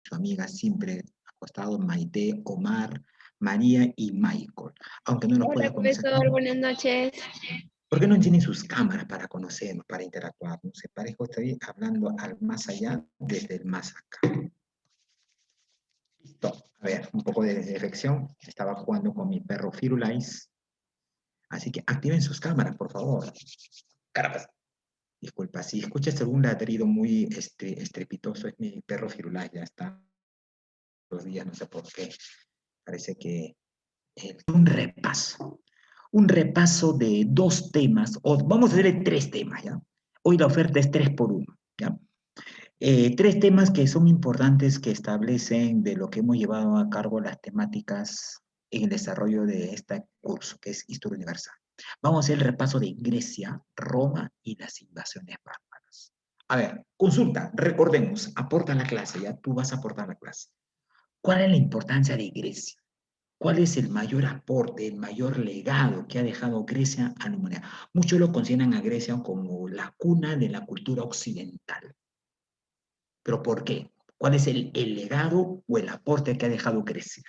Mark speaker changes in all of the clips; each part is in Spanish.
Speaker 1: su amiga siempre acostado, Maite, Omar, María y Michael. Aunque no los
Speaker 2: Hola,
Speaker 1: pueda conocer.
Speaker 2: profesor, buenas noches.
Speaker 1: ¿Por qué no tienen sus cámaras para conocernos, para interactuar? No sé, parezco estoy hablando al más allá desde el más acá. Listo. A ver, un poco de reflexión. Estaba jugando con mi perro Firulais. Así que activen sus cámaras, por favor. Caramba. Disculpa, si escuchas algún ladrido muy estrepitoso, es mi perro Firulais, ya está. Los días, no sé por qué. Parece que un repaso. Un repaso de 2 temas, o vamos a hacerle 3 temas, ¿ya? Hoy la oferta es 3 por 1, ¿ya? 3 temas que son importantes que establecen de lo que hemos llevado a cargo las temáticas en el desarrollo de este curso, que es Historia Universal. Vamos a hacer el repaso de Grecia, Roma y las invasiones bárbaras. A ver, consulta, recordemos, aporta la clase, ya tú vas a aportar la clase. ¿Cuál es la importancia de Grecia? ¿Cuál es el mayor aporte, el mayor legado que ha dejado Grecia a la humanidad? Muchos lo consideran a Grecia como la cuna de la cultura occidental. ¿Pero por qué? ¿Cuál es el legado o el aporte que ha dejado Grecia?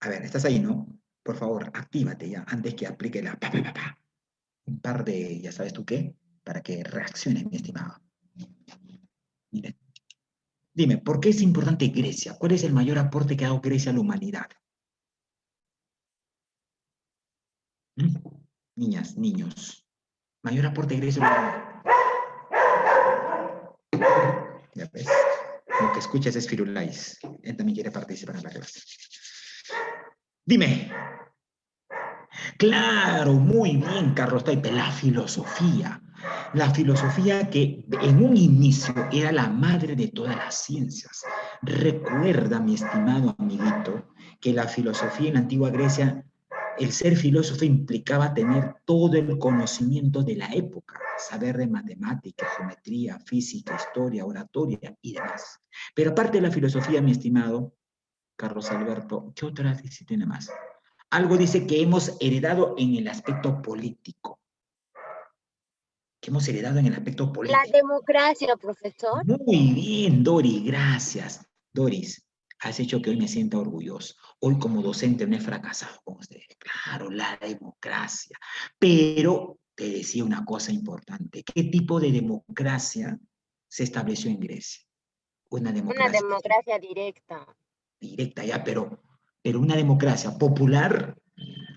Speaker 1: A ver, ¿estás ahí, no? Por favor, actívate ya antes que aplique la un par de, ya sabes tú qué, para que reacciones, mi estimado. Mire. Dime, ¿por qué es importante Grecia? ¿Cuál es el mayor aporte que ha dado Grecia a la humanidad? Niñas, niños. Mayor aporte de Grecia a la humanidad. Ya ves. Lo que escuchas es Firulais. Él también quiere participar en la clase. Dime. Claro, muy bien, Carlos Taipe, la filosofía. La filosofía que en un inicio era la madre de todas las ciencias. Recuerda, mi estimado amiguito, que la filosofía en la antigua Grecia, el ser filósofo implicaba tener todo el conocimiento de la época, saber de matemática, geometría, física, historia, oratoria y demás. Pero aparte de la filosofía, mi estimado Carlos Alberto, ¿qué otra disciplina más? Algo dice que hemos heredado en el aspecto político. Que hemos heredado en el aspecto
Speaker 2: La
Speaker 1: político.
Speaker 2: democracia, profesor.
Speaker 1: Muy bien, Doris, gracias. Doris, has hecho que hoy me sienta orgulloso. Hoy como docente no he fracasado con ustedes. Claro, la democracia. Pero te decía una cosa importante. ¿Qué tipo de democracia se estableció en Grecia? Una
Speaker 2: Una
Speaker 1: democracia
Speaker 2: democracia directa.
Speaker 1: directa ya, pero una democracia popular,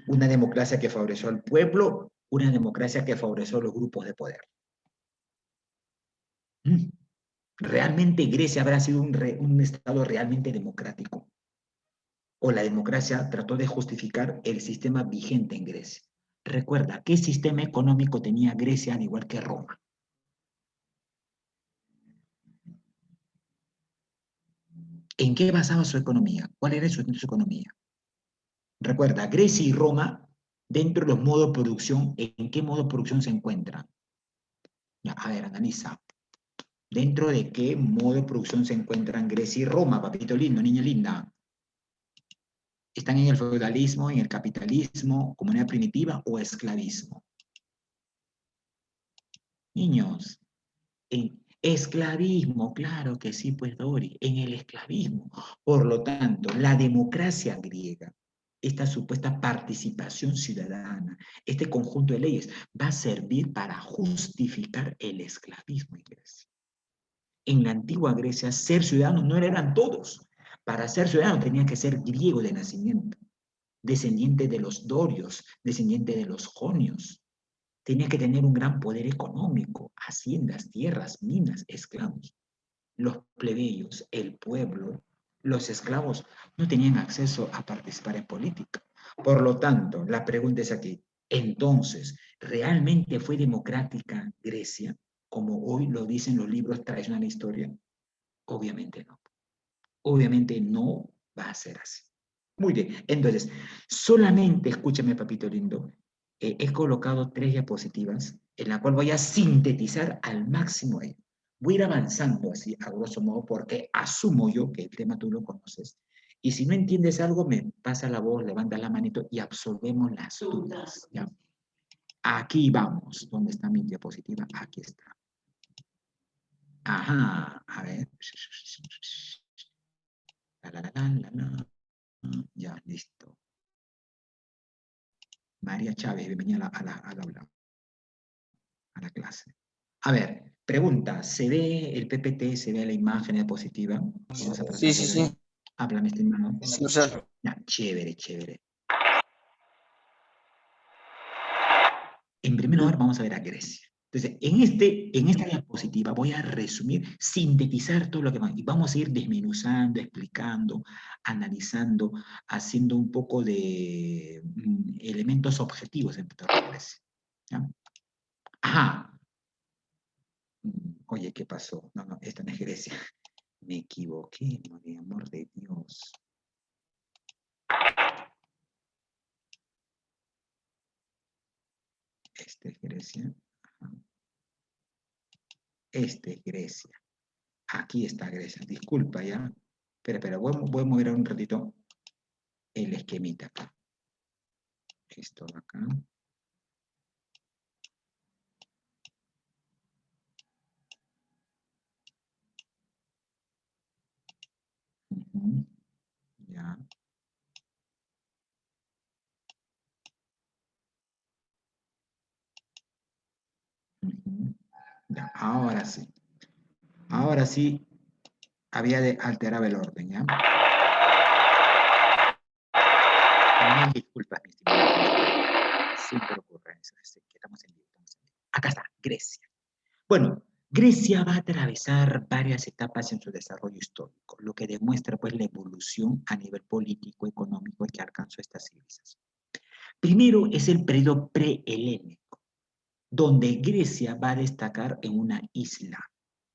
Speaker 1: una democracia que favoreció al pueblo, una democracia que favoreció a los grupos de poder. ¿Realmente Grecia habrá sido un Estado realmente democrático? ¿O la democracia trató de justificar el sistema vigente en Grecia? Recuerda, ¿qué sistema económico tenía Grecia al igual que Roma? ¿En qué basaba su economía? ¿Cuál era su economía? Recuerda, Grecia y Roma, dentro de los modos de producción, ¿en qué modo de producción se encuentran? Ya, a ver, analiza. ¿Dentro de qué modo de producción se encuentran Grecia y Roma, papito lindo, niña linda? ¿Están en el feudalismo, en el capitalismo, comunidad primitiva o esclavismo? Niños, en esclavismo, claro que sí, pues Dori, en el esclavismo. Por lo tanto, la democracia griega, esta supuesta participación ciudadana, este conjunto de leyes, va a servir para justificar el esclavismo en Grecia. En la antigua Grecia, ser ciudadano no eran todos. Para ser ciudadano tenía que ser griego de nacimiento, descendiente de los dorios, descendiente de los jonios. Tenía que tener un gran poder económico, haciendas, tierras, minas, esclavos. Los plebeyos, el pueblo, los esclavos no tenían acceso a participar en política. Por lo tanto, la pregunta es aquí, entonces, ¿realmente fue democrática Grecia, como hoy lo dicen los libros tradicionales de historia? Obviamente no. Obviamente no va a ser así. Muy bien, entonces, solamente, escúchame, papito lindo, he colocado 3 diapositivas en la cual voy a sintetizar al máximo ello. Voy a ir avanzando así, a grosso modo, porque asumo yo que el tema tú lo conoces. Y si no entiendes algo, me pasa la voz, levanta la manito y absolvemos las dudas. ¿Ya? Aquí vamos. ¿Dónde está mi diapositiva? Aquí está. Ajá, a ver. Ya, listo. María Chávez, bienvenida al aula, a la clase. A ver, pregunta, ¿se ve el PPT, se ve la imagen diapositiva? Vamos a
Speaker 3: Sí,
Speaker 1: tratar
Speaker 3: sí,
Speaker 1: de ver.
Speaker 3: sí.
Speaker 1: Háblame, estimado.
Speaker 3: Sí, o sea,
Speaker 1: Ya, chévere, chévere. En primer lugar, vamos a ver a Grecia. Entonces, en esta diapositiva voy a resumir, sintetizar todo lo que y vamos a ir desmenuzando, explicando, analizando, haciendo un poco de elementos objetivos en torno a Grecia. ¿Ya? Ajá. Oye, ¿qué pasó? No, no, esta no es Grecia. Me equivoqué, por el amor de Dios. Esta es Grecia. Ajá. Esta es Grecia. Aquí está Grecia. Disculpa, ¿ya? Espera, voy a mover un ratito el esquemita acá. Esto de acá. Ujú. Ya. Ujú. Ya. Ahora sí. Ahora sí había de alterar el orden, ¿ya? Mil disculpas, mi estimado. Siempre ocurre eso. Que estamos en vivo. Acá está, Grecia. Bueno, Grecia va a atravesar varias etapas en su desarrollo histórico, lo que demuestra pues la evolución a nivel político, económico que alcanzó esta civilización. Primero es el periodo prehelénico, donde Grecia va a destacar en una isla.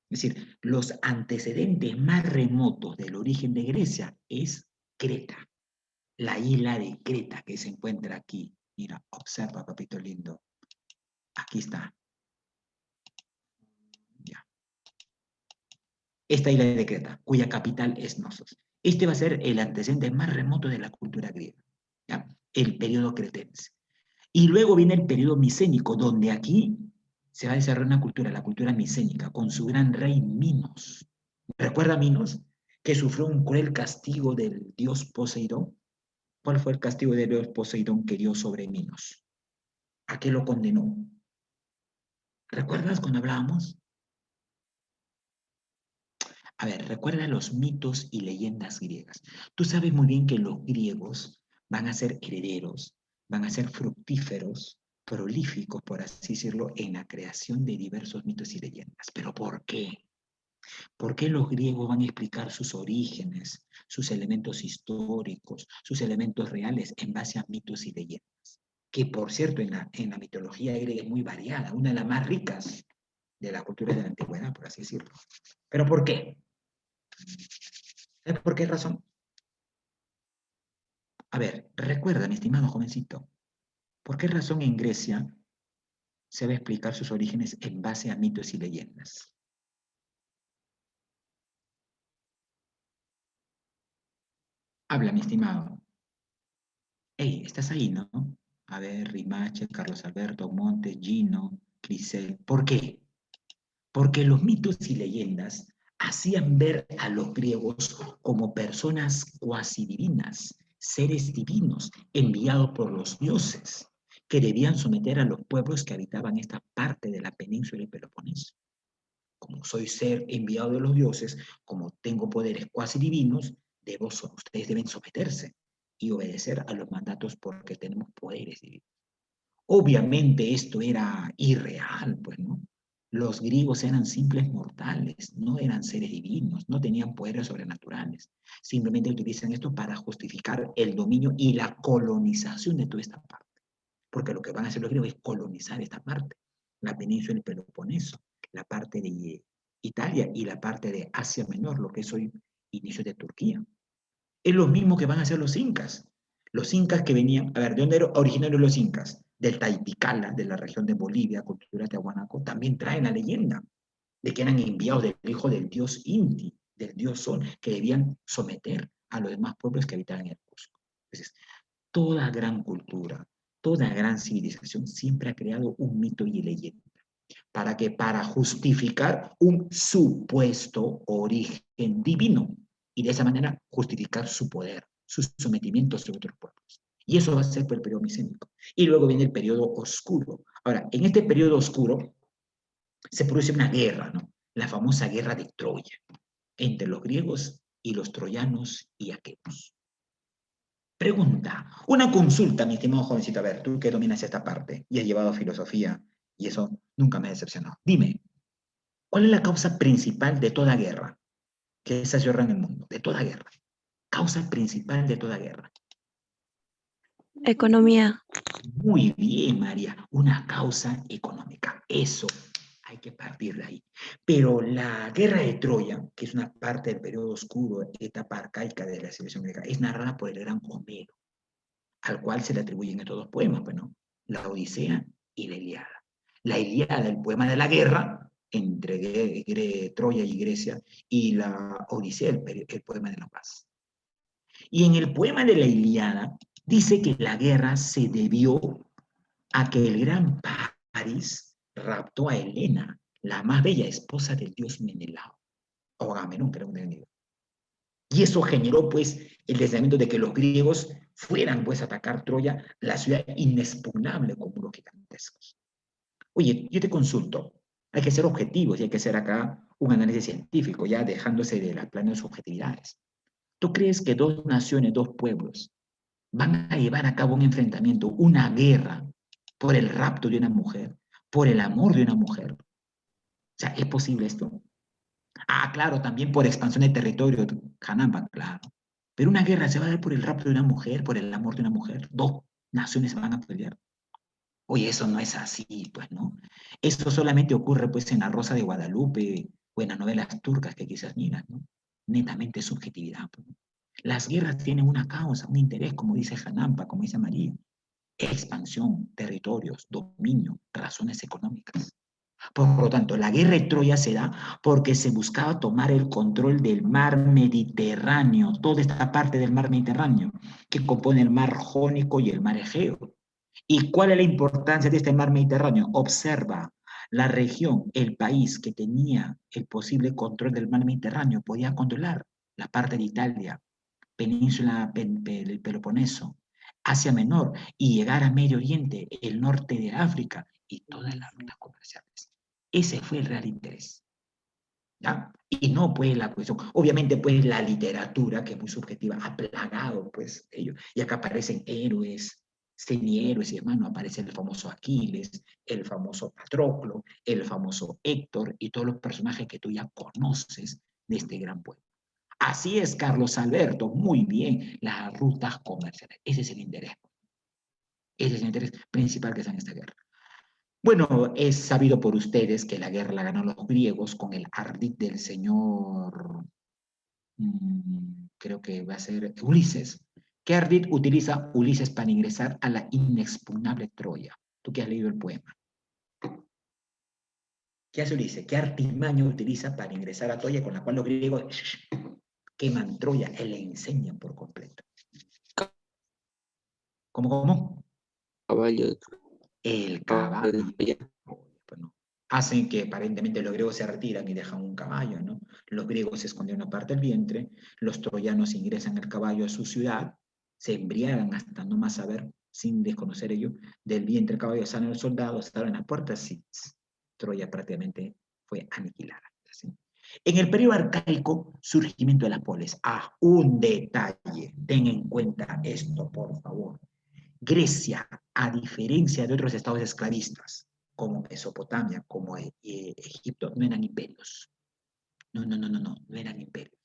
Speaker 1: Es decir, los antecedentes más remotos del origen de Grecia es Creta, la isla de Creta que se encuentra aquí. Mira, observa, papito lindo. Aquí está. Ya. Esta isla de Creta, cuya capital es Knossos. Este va a ser el antecedente más remoto de la cultura griega, ¿ya? El periodo cretense. Y luego viene el periodo micénico, donde aquí se va a desarrollar una cultura, la cultura micénica, con su gran rey Minos. ¿Recuerda Minos? Que sufrió un cruel castigo del dios Poseidón. ¿Cuál fue el castigo del dios Poseidón que dio sobre Minos? ¿A qué lo condenó? ¿Recuerdas cuando hablábamos? A ver, recuerda los mitos y leyendas griegas. Tú sabes muy bien que los griegos van a ser herederos, van a ser fructíferos, prolíficos, por así decirlo, en la creación de diversos mitos y leyendas. ¿Pero por qué? ¿Por qué los griegos van a explicar sus orígenes, sus elementos históricos, sus elementos reales en base a mitos y leyendas? Que, por cierto, en la mitología griega es muy variada, una de las más ricas de la cultura de la antigüedad, por así decirlo. ¿Pero por qué? ¿Sabes por qué razón? A ver, recuerda, mi estimado jovencito, ¿por qué razón en Grecia se va a explicar sus orígenes en base a mitos y leyendas? Habla, mi estimado. Hey, estás ahí, ¿no? A ver, Rimache, Carlos Alberto, Montes, Gino, Crisel. ¿Por qué? Porque los mitos y leyendas hacían ver a los griegos como personas cuasi divinas, seres divinos enviados por los dioses, que debían someter a los pueblos que habitaban esta parte de la península del Peloponeso. Como soy ser enviado de los dioses, como tengo poderes cuasi divinos, ustedes deben someterse y obedecer a los mandatos porque tenemos poderes divinos. Obviamente esto era irreal, pues, ¿no? Los griegos eran simples mortales, no eran seres divinos, no tenían poderes sobrenaturales. Simplemente utilizan esto para justificar el dominio y la colonización de toda esta parte. Porque lo que van a hacer los griegos es colonizar esta parte, la península del Peloponeso, la parte de Italia y la parte de Asia Menor, lo que es hoy inicio de Turquía. Es lo mismo que van a hacer los incas. Los incas que venían, a ver, ¿de dónde eran originarios los incas? Del Taiticala, de la región de Bolivia, cultura de Tiahuanaco, también traen la leyenda de que eran enviados del hijo del dios Inti, del dios Sol, que debían someter a los demás pueblos que habitaban en el Cusco. Entonces, toda gran cultura, Toda gran civilización siempre ha creado un mito y leyenda. ¿Para qué? Para justificar un supuesto origen divino y de esa manera justificar su poder, su sometimiento sobre otros pueblos. Y eso va a ser por el periodo micénico. Y luego viene el periodo oscuro. Ahora, en este periodo oscuro se produce una guerra, ¿no? La famosa guerra de Troya, entre los griegos y los troyanos y aqueos. Pregunta, una consulta, mi estimado jovencito, a ver, tú que dominas esta parte y has llevado filosofía, y eso nunca me ha decepcionado. Dime, ¿cuál es la causa principal de toda guerra que se cierra en el mundo? De toda guerra. Causa principal de toda guerra.
Speaker 2: Economía.
Speaker 1: Muy bien, María, una causa económica. Eso hay que partir de ahí. Pero la guerra de Troya, que es una parte del periodo oscuro, etapa arcaica de la civilización griega, es narrada por el gran Homero, al cual se le atribuyen estos dos poemas, pues, ¿no? La Odisea y la Ilíada. La Ilíada, el poema de la guerra entre Troya y Grecia, y la Odisea, el poema de la paz. Y en el poema de la Ilíada dice que la guerra se debió a que el gran París raptó a Helena, la más bella esposa del dios Menelao, o Agamenón, creo que entendido. Y eso generó, pues, el deseamiento de que los griegos fueran, pues, a atacar Troya, la ciudad inexpugnable con muros gigantescos. Oye, yo te consulto, hay que ser objetivos y hay que hacer acá un análisis científico, ya dejándose de las planas subjetividades. ¿Tú crees que dos naciones, dos pueblos, van a llevar a cabo un enfrentamiento, una guerra, por el rapto de una mujer, por el amor de una mujer? O sea, ¿es posible esto? Ah, claro, también por expansión de territorio, Hanamba, claro. Pero una guerra se va a dar por el rapto de una mujer, por el amor de una mujer. Dos naciones se van a pelear. Oye, eso no es así, pues, ¿no? Eso solamente ocurre, pues, en La Rosa de Guadalupe o en las novelas turcas que quizás miras, ¿no? Netamente subjetividad, pues, ¿no? Las guerras tienen una causa, un interés, como dice Hanampa, como dice María. Expansión, territorios, dominio, razones económicas. Por lo tanto, la guerra de Troya se da porque se buscaba tomar el control del mar Mediterráneo, toda esta parte del mar Mediterráneo, que compone el mar Jónico y el mar Egeo. ¿Y cuál es la importancia de este mar Mediterráneo? Observa, la región, el país que tenía el posible control del mar Mediterráneo, podía controlar la parte de Italia, península del Peloponeso, Asia Menor, y llegar a Medio Oriente, el norte de África y todas las rutas comerciales. Ese fue el real interés. ¿Ya? Y no pues la cuestión, obviamente pues la literatura, que es muy subjetiva, ha plagado pues ello, y acá aparecen héroes, semihéroes y demás, ¿no? Aparece el famoso Aquiles, el famoso Patroclo, el famoso Héctor y todos los personajes que tú ya conoces de este gran pueblo. Así es, Carlos Alberto, muy bien, las rutas comerciales, ese es el interés, ese es el interés principal que está en esta guerra. Bueno, es sabido por ustedes que la guerra la ganaron los griegos con el ardid del señor, creo que va a ser Ulises. ¿Qué ardid utiliza Ulises para ingresar a la inexpugnable Troya? Tú que has leído el poema. ¿Qué hace Ulises? ¿Qué artimaña utiliza para ingresar a Troya con la cual los griegos queman Troya y le enseñan por completo? ¿Cómo?
Speaker 3: Caballo.
Speaker 1: El caballo. Bueno, hacen que aparentemente los griegos se retiran y dejan un caballo, ¿no? Los griegos se esconden una parte del vientre, los troyanos ingresan el caballo a su ciudad, se embriagan hasta no más saber, sin desconocer ello, del vientre del caballo salen los soldados, salen las puertas y Troya prácticamente fue aniquilada. ¿Sí? En el periodo arcaico, surgimiento de las polis. Ah, un detalle, ten en cuenta esto, por favor. Grecia, a diferencia de otros estados esclavistas, como Mesopotamia, como Egipto, no eran imperios. No eran imperios.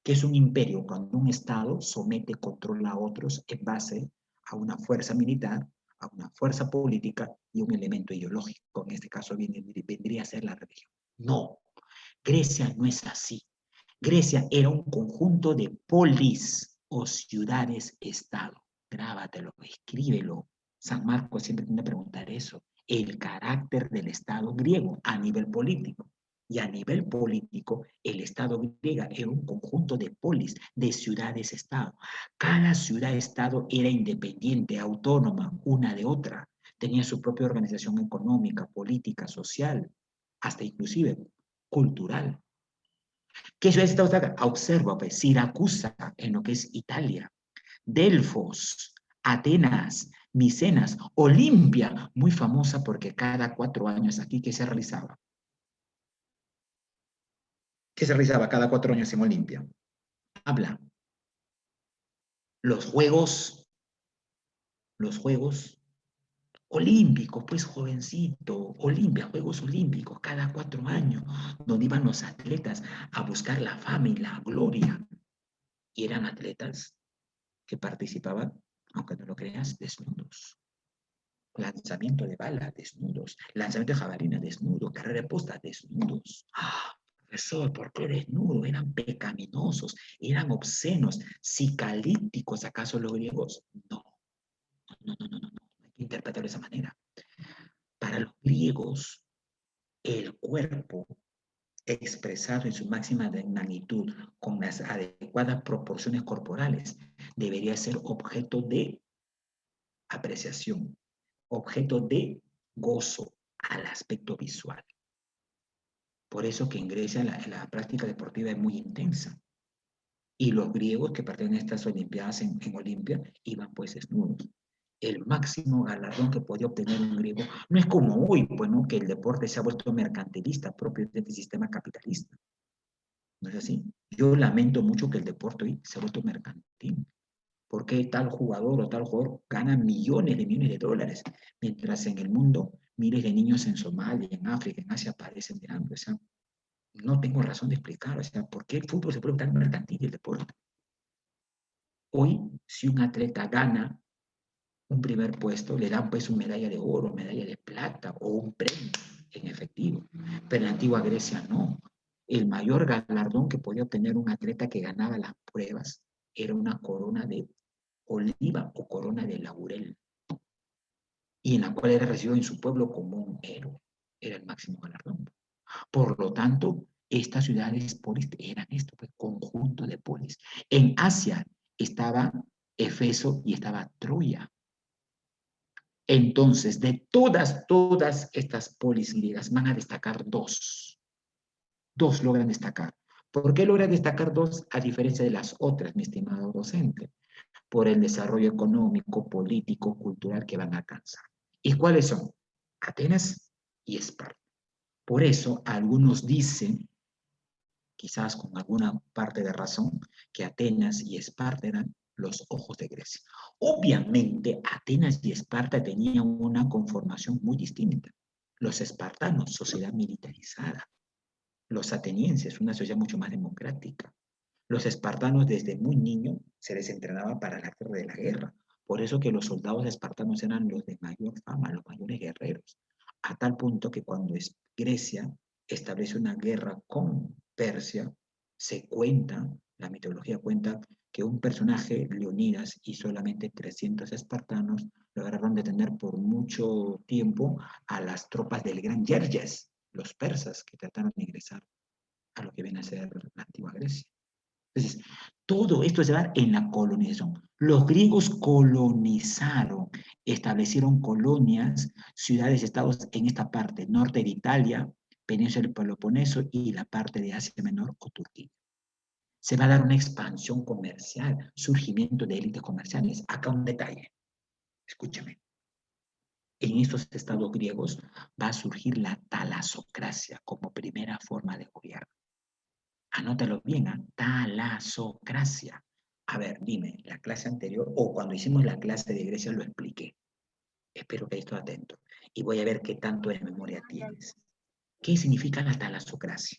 Speaker 1: ¿Qué es un imperio? Cuando un estado somete, controla a otros en base a una fuerza militar, a una fuerza política y un elemento ideológico. En este caso vendría a ser la religión. No, Grecia no es así. Grecia era un conjunto de polis o ciudades-estado. Grábatelo, escríbelo. San Marcos siempre tiene que preguntar eso. El carácter del Estado griego a nivel político. Y a nivel político, el Estado griego era un conjunto de polis, de ciudades-estado. Cada ciudad-estado era independiente, autónoma, una de otra. Tenía su propia organización económica, política, social, hasta inclusive cultural. ¿Qué ciudades-estado está acá? Observa, pues, Siracusa, en lo que es Italia, Delfos, Atenas, Micenas, Olimpia, muy famosa porque cada 4 años aquí, ¿qué se realizaba? ¿Qué se realizaba cada 4 años en Olimpia? Habla. Los Juegos Olímpicos, pues jovencito, Olimpia, Juegos Olímpicos, cada 4 años, donde iban los atletas a buscar la fama y la gloria. Y eran atletas que participaban, aunque no lo creas, desnudos. Lanzamiento de bala, desnudos. Lanzamiento de jabalina, desnudo. Carrera de posta, desnudos. ¡Ah! Profesor, ¿por qué desnudo? Eran pecaminosos, eran obscenos, psicalípticos, ¿acaso los griegos? No, no. Hay que interpretarlo de esa manera. Para los griegos, el cuerpo expresado en su máxima magnitud, con las adecuadas proporciones corporales, debería ser objeto de apreciación, objeto de gozo al aspecto visual. Por eso que en Grecia la práctica deportiva es muy intensa. Y los griegos que partían en estas Olimpiadas en Olimpia iban pues desnudos. El máximo galardón que podía obtener un griego no es como hoy, pues, ¿no? Que el deporte se ha vuelto mercantilista, propio de este sistema capitalista. ¿No es así? Yo lamento mucho que el deporte hoy se ha vuelto mercantil. Porque tal jugador o tal jugador gana millones de $, mientras en el mundo miles de niños en Somalia, en África, en Asia padecen de hambre. O sea, no tengo razón de explicar, o sea, por qué el fútbol se puede tan mercantil y el deporte. Hoy, si un atleta gana un primer puesto, le dan pues una medalla de oro, medalla de plata o un premio en efectivo. Pero en la antigua Grecia no. El mayor galardón que podía obtener un atleta que ganaba las pruebas era una corona de oliva o corona de laurel, y en la cual era recibido en su pueblo como un héroe. Era el máximo galardón. Por lo tanto, estas ciudades polis eran esto, pues, conjunto de polis. En Asia estaba Efeso y estaba Troya. Entonces, de todas estas polis griegas van a destacar dos. Dos logran destacar. ¿Por qué logran destacar dos a diferencia de las otras, mi estimado docente? Por el desarrollo económico, político, cultural que van a alcanzar. ¿Y cuáles son? Atenas y Esparta. Por eso algunos dicen, quizás con alguna parte de razón, que Atenas y Esparta eran los ojos de Grecia. Obviamente, Atenas y Esparta tenían una conformación muy distinta. Los espartanos, sociedad militarizada. Los atenienses, una sociedad mucho más democrática. Los espartanos desde muy niños se les entrenaba para el arte de la guerra. Por eso que los soldados espartanos eran los de mayor fama, los mayores guerreros. A tal punto que cuando Grecia establece una guerra con Persia, se cuenta, la mitología cuenta, que un personaje, Leonidas, y solamente 300 espartanos lograron detener por mucho tiempo a las tropas del gran Yerjes, los persas, que trataron de ingresar a lo que viene a ser la antigua Grecia. Entonces, todo esto se da en la colonización. Los griegos colonizaron, establecieron colonias, ciudades, estados en esta parte, norte de Italia, península del Peloponeso y la parte de Asia Menor o Turquía. Se va a dar una expansión comercial, surgimiento de élites comerciales. Acá un detalle, escúchame. En estos estados griegos va a surgir la talasocracia como primera forma de gobierno. Anótalo bien, ¿eh? Talasocracia. A ver, dime, la clase anterior o cuando hicimos la clase de Grecia lo expliqué. Espero que estés atento. Y voy a ver qué tanto de memoria tienes. ¿Qué significa la talasocracia?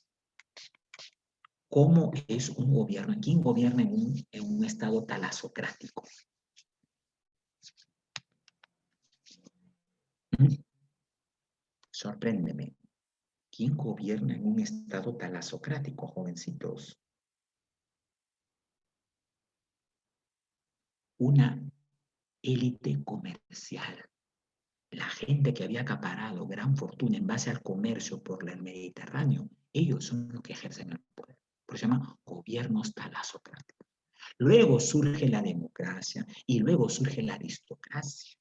Speaker 1: ¿Cómo es un gobierno? ¿Quién gobierna en un estado talasocrático? ¿Mm? Sorpréndeme. ¿Quién gobierna en un estado talasocrático, jovencitos? Una élite comercial. La gente que había acaparado gran fortuna en base al comercio por el Mediterráneo, ellos son los que ejercen el poder. Por eso se llama gobiernos talasocráticos. Luego surge la democracia y luego surge la aristocracia.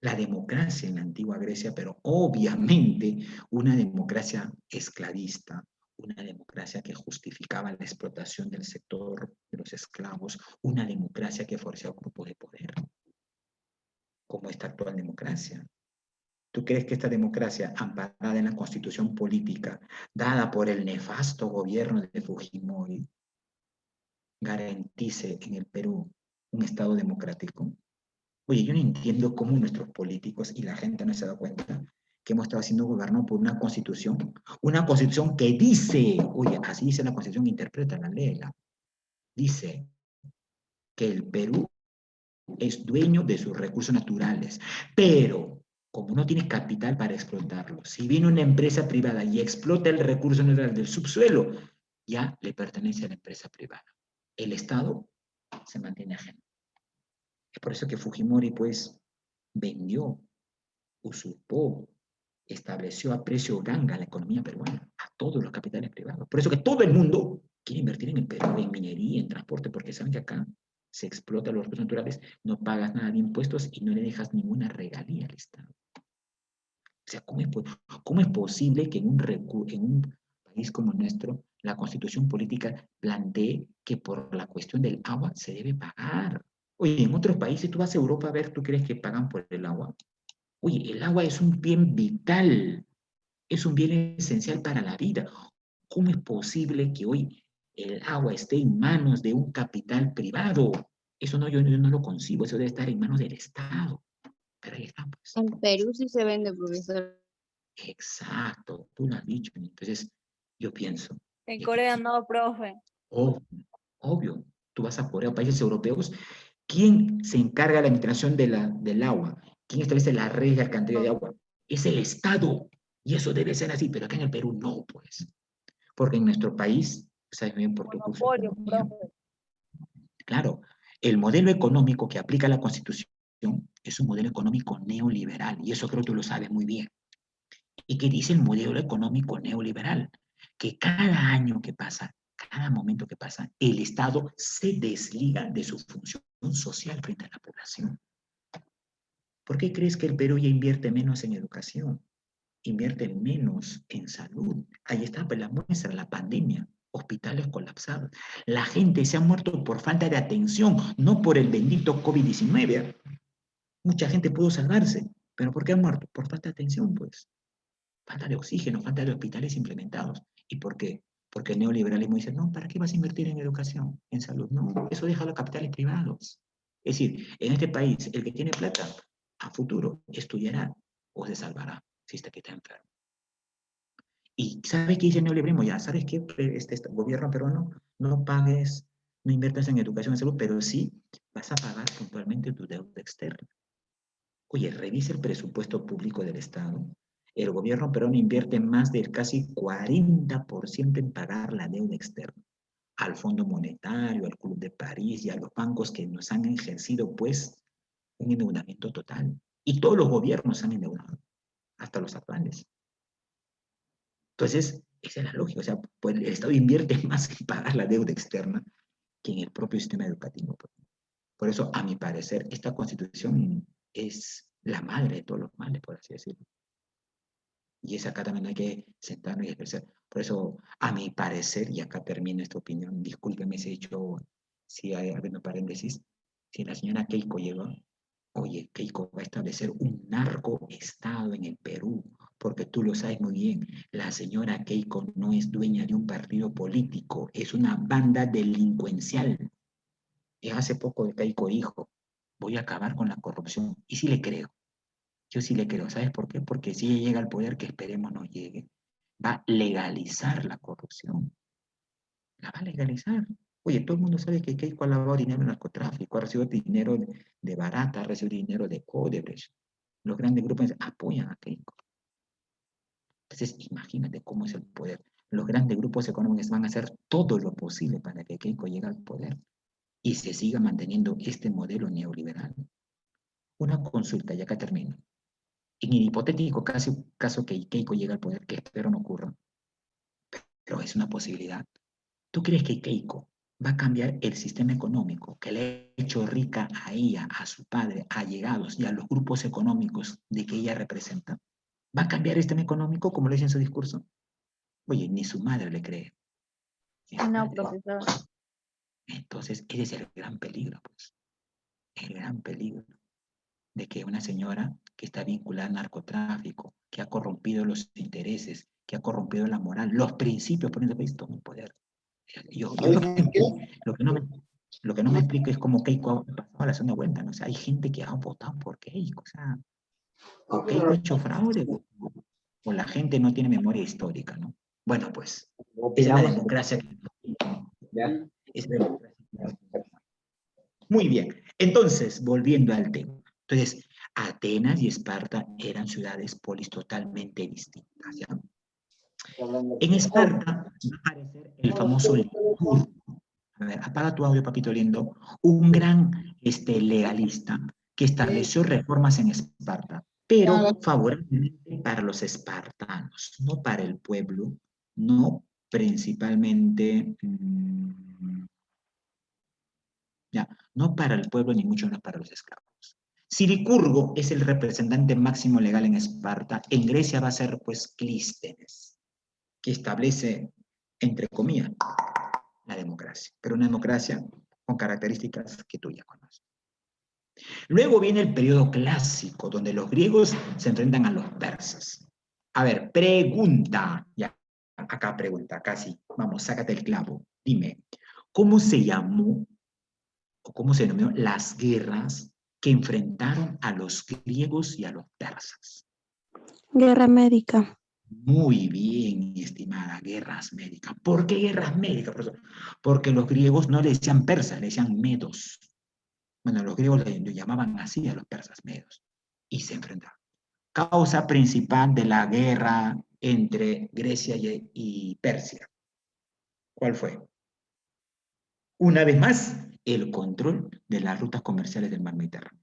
Speaker 1: La democracia en la antigua Grecia, pero obviamente una democracia esclavista, una democracia que justificaba la explotación del sector de los esclavos, una democracia que favorecía grupos de poder, como esta actual democracia. ¿Tú crees que esta democracia, amparada en la constitución política, dada por el nefasto gobierno de Fujimori, garantice en el Perú un Estado democrático? Oye, yo no entiendo cómo nuestros políticos y la gente no se da cuenta que hemos estado siendo gobernados por una constitución que dice, oye, así dice la constitución, interpreta la ley, dice que el Perú es dueño de sus recursos naturales, pero como no tiene capital para explotarlo, si viene una empresa privada y explota el recurso natural del subsuelo, ya le pertenece a la empresa privada. El Estado se mantiene ajeno. Es por eso que Fujimori, pues, vendió, usurpó, estableció a precio ganga la economía peruana, a todos los capitales privados. Por eso que todo el mundo quiere invertir en el Perú, en minería, en transporte, porque saben que acá se explotan los recursos naturales, no pagas nada de impuestos y no le dejas ninguna regalía al Estado. O sea, ¿cómo es posible que en un país como el nuestro la constitución política plantee que por la cuestión del agua se debe pagar? Oye, en otros países, tú vas a Europa a ver, ¿tú crees que pagan por el agua? Oye, el agua es un bien vital, es un bien esencial para la vida. ¿Cómo es posible que hoy el agua esté en manos de un capital privado? Eso no, yo no lo concibo, eso debe estar en manos del Estado. Pero ahí está, pues.
Speaker 2: En Perú sí se vende, profesor.
Speaker 1: Exacto, tú lo has dicho. Entonces, yo pienso,
Speaker 3: En
Speaker 1: yo
Speaker 3: Corea
Speaker 1: pienso,
Speaker 3: no, profe.
Speaker 1: obvio, obvio, tú vas a Corea, países europeos, ¿quién se encarga de la administración del agua? ¿Quién establece la regla de alcantarilla de agua? Es el Estado. Y eso debe ser así, pero acá en el Perú no, pues. Porque en nuestro país, sabes bien por tu curso de
Speaker 3: Monopolio,
Speaker 1: economía,
Speaker 3: profe.
Speaker 1: claro, el modelo económico que aplica la Constitución es un modelo económico neoliberal, y eso creo que tú lo sabes muy bien. ¿Y qué dice el modelo económico neoliberal? Que cada año que pasa, cada momento que pasa, el Estado se desliga de su función social frente a la población. ¿Por qué crees que el Perú ya invierte menos en educación? Invierte menos en salud. Ahí está pues, la muestra, la pandemia, hospitales colapsados. La gente se ha muerto por falta de atención, no por el bendito COVID-19. Mucha gente pudo salvarse, pero ¿por qué ha muerto? Por falta de atención, pues. Falta de oxígeno, falta de hospitales implementados. ¿Y por qué? Porque el neoliberalismo dice, no, ¿para qué vas a invertir en educación, en salud? No, eso deja a los capitales privados. Es decir, en este país, el que tiene plata, a futuro estudiará o se salvará si está enfermo. ¿Y sabes qué dice el neoliberalismo? Ya, ¿sabes qué? Este gobierno peruano, no pagues, no inviertas en educación y salud, pero sí vas a pagar puntualmente tu deuda externa. Oye, revisa el presupuesto público del Estado. El gobierno peruano invierte más del casi 40% en pagar la deuda externa al Fondo Monetario, al Club de París y a los bancos que nos han ejercido, pues, un endeudamiento total. Y todos los gobiernos han endeudado, hasta los actuales. Entonces, esa es la lógica. O sea, pues el Estado invierte más en pagar la deuda externa que en el propio sistema educativo. Por eso, a mi parecer, esta constitución es la madre de todos los males, por así decirlo. Y es acá también hay que sentarnos y ejercer. Por eso, a mi parecer, y acá termino esta opinión, discúlpeme si he hecho, si hay abriendo paréntesis, si la señora Keiko llegó, oye, Keiko va a establecer un narcoestado en el Perú, porque tú lo sabes muy bien, la señora Keiko no es dueña de un partido político, es una banda delincuencial. Y hace poco de Keiko dijo, voy a acabar con la corrupción. Y sí le creo. Yo sí le creo, ¿sabes por qué? Porque si ella llega al poder, que esperemos no llegue, va a legalizar la corrupción. La va a legalizar. Oye, todo el mundo sabe que Keiko ha lavado dinero en narcotráfico, ha recibido dinero de Barata, ha recibido dinero de Odebrecht. Los grandes grupos apoyan a Keiko. Entonces, imagínate cómo es el poder. Los grandes grupos económicos van a hacer todo lo posible para que Keiko llegue al poder y se siga manteniendo este modelo neoliberal. Una consulta, y acá termino. En el hipotético caso que Keiko llegue al poder, que espero no ocurra, pero es una posibilidad. ¿Tú crees que Keiko va a cambiar el sistema económico que le ha hecho rica a ella, a su padre, a allegados y a los grupos económicos de que ella representa? ¿Va a cambiar el sistema económico como lo dice en su discurso? Oye, ni su madre le cree. Ni su
Speaker 2: No,
Speaker 1: madre.
Speaker 2: profesor.
Speaker 1: Entonces, ese es el gran peligro, pues. El gran peligro de que una señora que está vinculada al narcotráfico, que ha corrompido los intereses, que ha corrompido la moral, los principios por el país, toma el poder. Yo lo que no me explico es cómo Keiko ha pasado a la segunda vuelta, ¿no? O sea, hay gente que ha votado por Keiko, o sea, o Keiko ha hecho fraude, o la gente no tiene memoria histórica, ¿no? Bueno, pues, esa es la democracia. Es la democracia. Muy bien, entonces, volviendo al tema. Entonces, Atenas y Esparta eran ciudades polis totalmente distintas, ¿ya? En Esparta va a aparecer el famoso Licurgo. A ver, apaga tu audio, papito lindo. Un gran legalista que estableció reformas en Esparta, pero favorablemente para los espartanos, no para el pueblo, no principalmente, ya, no para el pueblo ni mucho menos para los esclavos. Si Licurgo es el representante máximo legal en Esparta, en Grecia va a ser pues Clístenes, que establece, entre comillas, la democracia, pero una democracia con características que tú ya conoces. Luego viene el periodo clásico, donde los griegos se enfrentan a los persas. A ver, pregunta, ya, acá pregunta, casi, vamos, sácate el clavo, dime, ¿cómo se llamó o cómo se denominó las guerras que enfrentaron a los griegos y a los persas?
Speaker 3: Guerra médica.
Speaker 1: Muy bien, mi estimada, guerras médicas. ¿Por qué guerras médicas, profesor? Porque los griegos no le decían persas, le decían medos. Bueno, los griegos le llamaban así a los persas, medos. Y se enfrentaron. Causa principal de la guerra entre Grecia y Persia. ¿Cuál fue? Una vez más, el control de las rutas comerciales del mar Mediterráneo.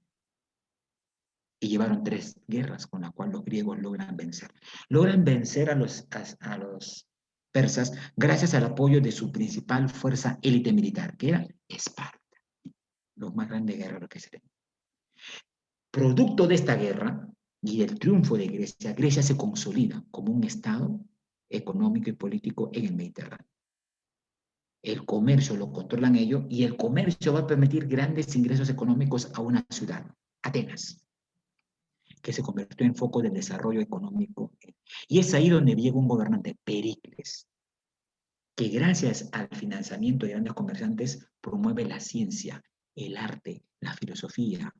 Speaker 1: Y llevaron 3 guerras con las cuales los griegos logran vencer. Logran vencer a los persas gracias al apoyo de su principal fuerza élite militar, que era Esparta, los más grandes guerreros que se tenían. Producto de esta guerra y el triunfo de Grecia, Grecia se consolida como un estado económico y político en el Mediterráneo. El comercio lo controlan ellos y el comercio va a permitir grandes ingresos económicos a una ciudad, Atenas, que se convirtió en foco del desarrollo económico. Y es ahí donde llega un gobernante, Pericles, que gracias al financiamiento de grandes comerciantes promueve la ciencia, el arte, la filosofía.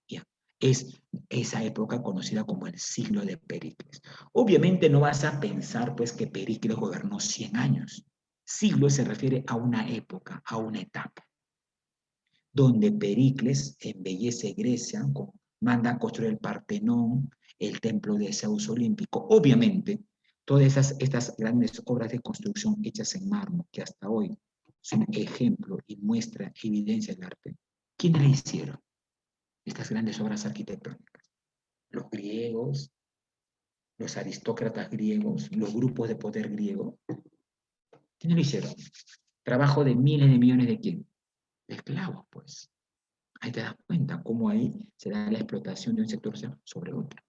Speaker 1: ¿Ya? Es esa época conocida como el siglo de Pericles. Obviamente no vas a pensar pues que Pericles gobernó 100 años. Siglo se refiere a una época, a una etapa, donde Pericles embellece Grecia, manda a construir el Partenón, el templo de Zeus olímpico. Obviamente, todas estas grandes obras de construcción hechas en mármol, que hasta hoy son ejemplo y muestra, evidencia del arte, ¿quiénes le hicieron estas grandes obras arquitectónicas? Los griegos, los aristócratas griegos, los grupos de poder griego. ¿Quiénes lo hicieron? Trabajo de miles de millones de quién? De esclavos, pues. Ahí te das cuenta cómo ahí se da la explotación de un sector sobre otro.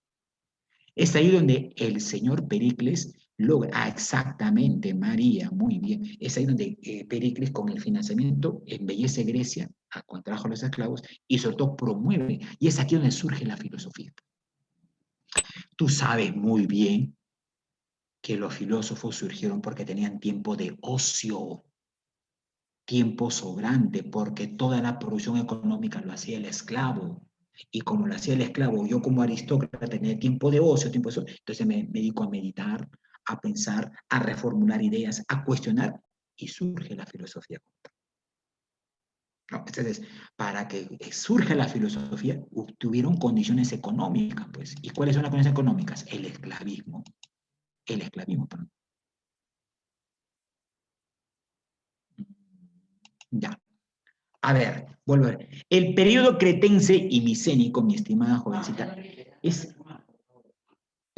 Speaker 1: Es ahí donde el señor Pericles logra, exactamente, María, muy bien, es ahí donde Pericles con el financiamiento embellece Grecia, contrajo a los esclavos y sobre todo promueve, y es aquí donde surge la filosofía. Tú sabes muy bien que los filósofos surgieron porque tenían tiempo de ocio, tiempo sobrante, porque toda la producción económica lo hacía el esclavo. Y como lo hacía el esclavo, yo como aristócrata tenía tiempo de ocio, entonces me dedico a meditar, a pensar, a reformular ideas, a cuestionar, y surge la filosofía. ¿No? Entonces, para que surja la filosofía, tuvieron condiciones económicas, pues. ¿Y cuáles son las condiciones económicas? El esclavismo. El esclavismo, perdón. Ya. A ver, vuelvo a ver. El periodo cretense y micénico, mi estimada jovencita, es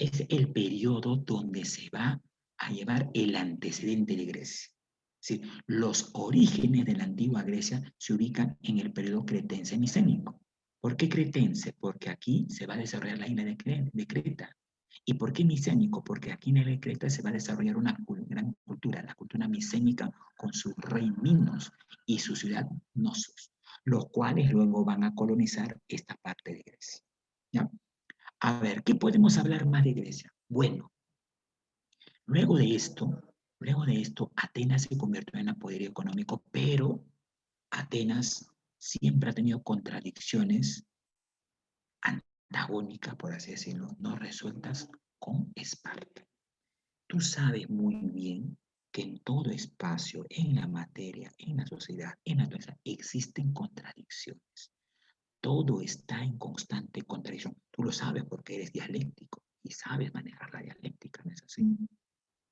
Speaker 1: es el periodo donde se va a llevar el antecedente de Grecia. Es decir, los orígenes de la antigua Grecia se ubican en el periodo cretense-micénico. ¿Por qué cretense? Porque aquí se va a desarrollar la isla de Creta. ¿Y por qué micénico? Porque aquí en la isla de Creta se va a desarrollar una gran cultura, la cultura micénica con su rey Minos y su ciudad Knossos, los cuales luego van a colonizar esta parte de Grecia. ¿Ya? A ver, ¿qué podemos hablar más de Grecia? Bueno, luego de esto, Atenas se convirtió en un poder económico, pero Atenas siempre ha tenido contradicciones antagónicas, por así decirlo, no resueltas con Esparta. Tú sabes muy bien que en todo espacio, en la materia, en la sociedad, en la naturaleza, existen contradicciones. Todo está en constante contradicción. Tú lo sabes porque eres dialéctico y sabes manejar la dialéctica, ¿no es así?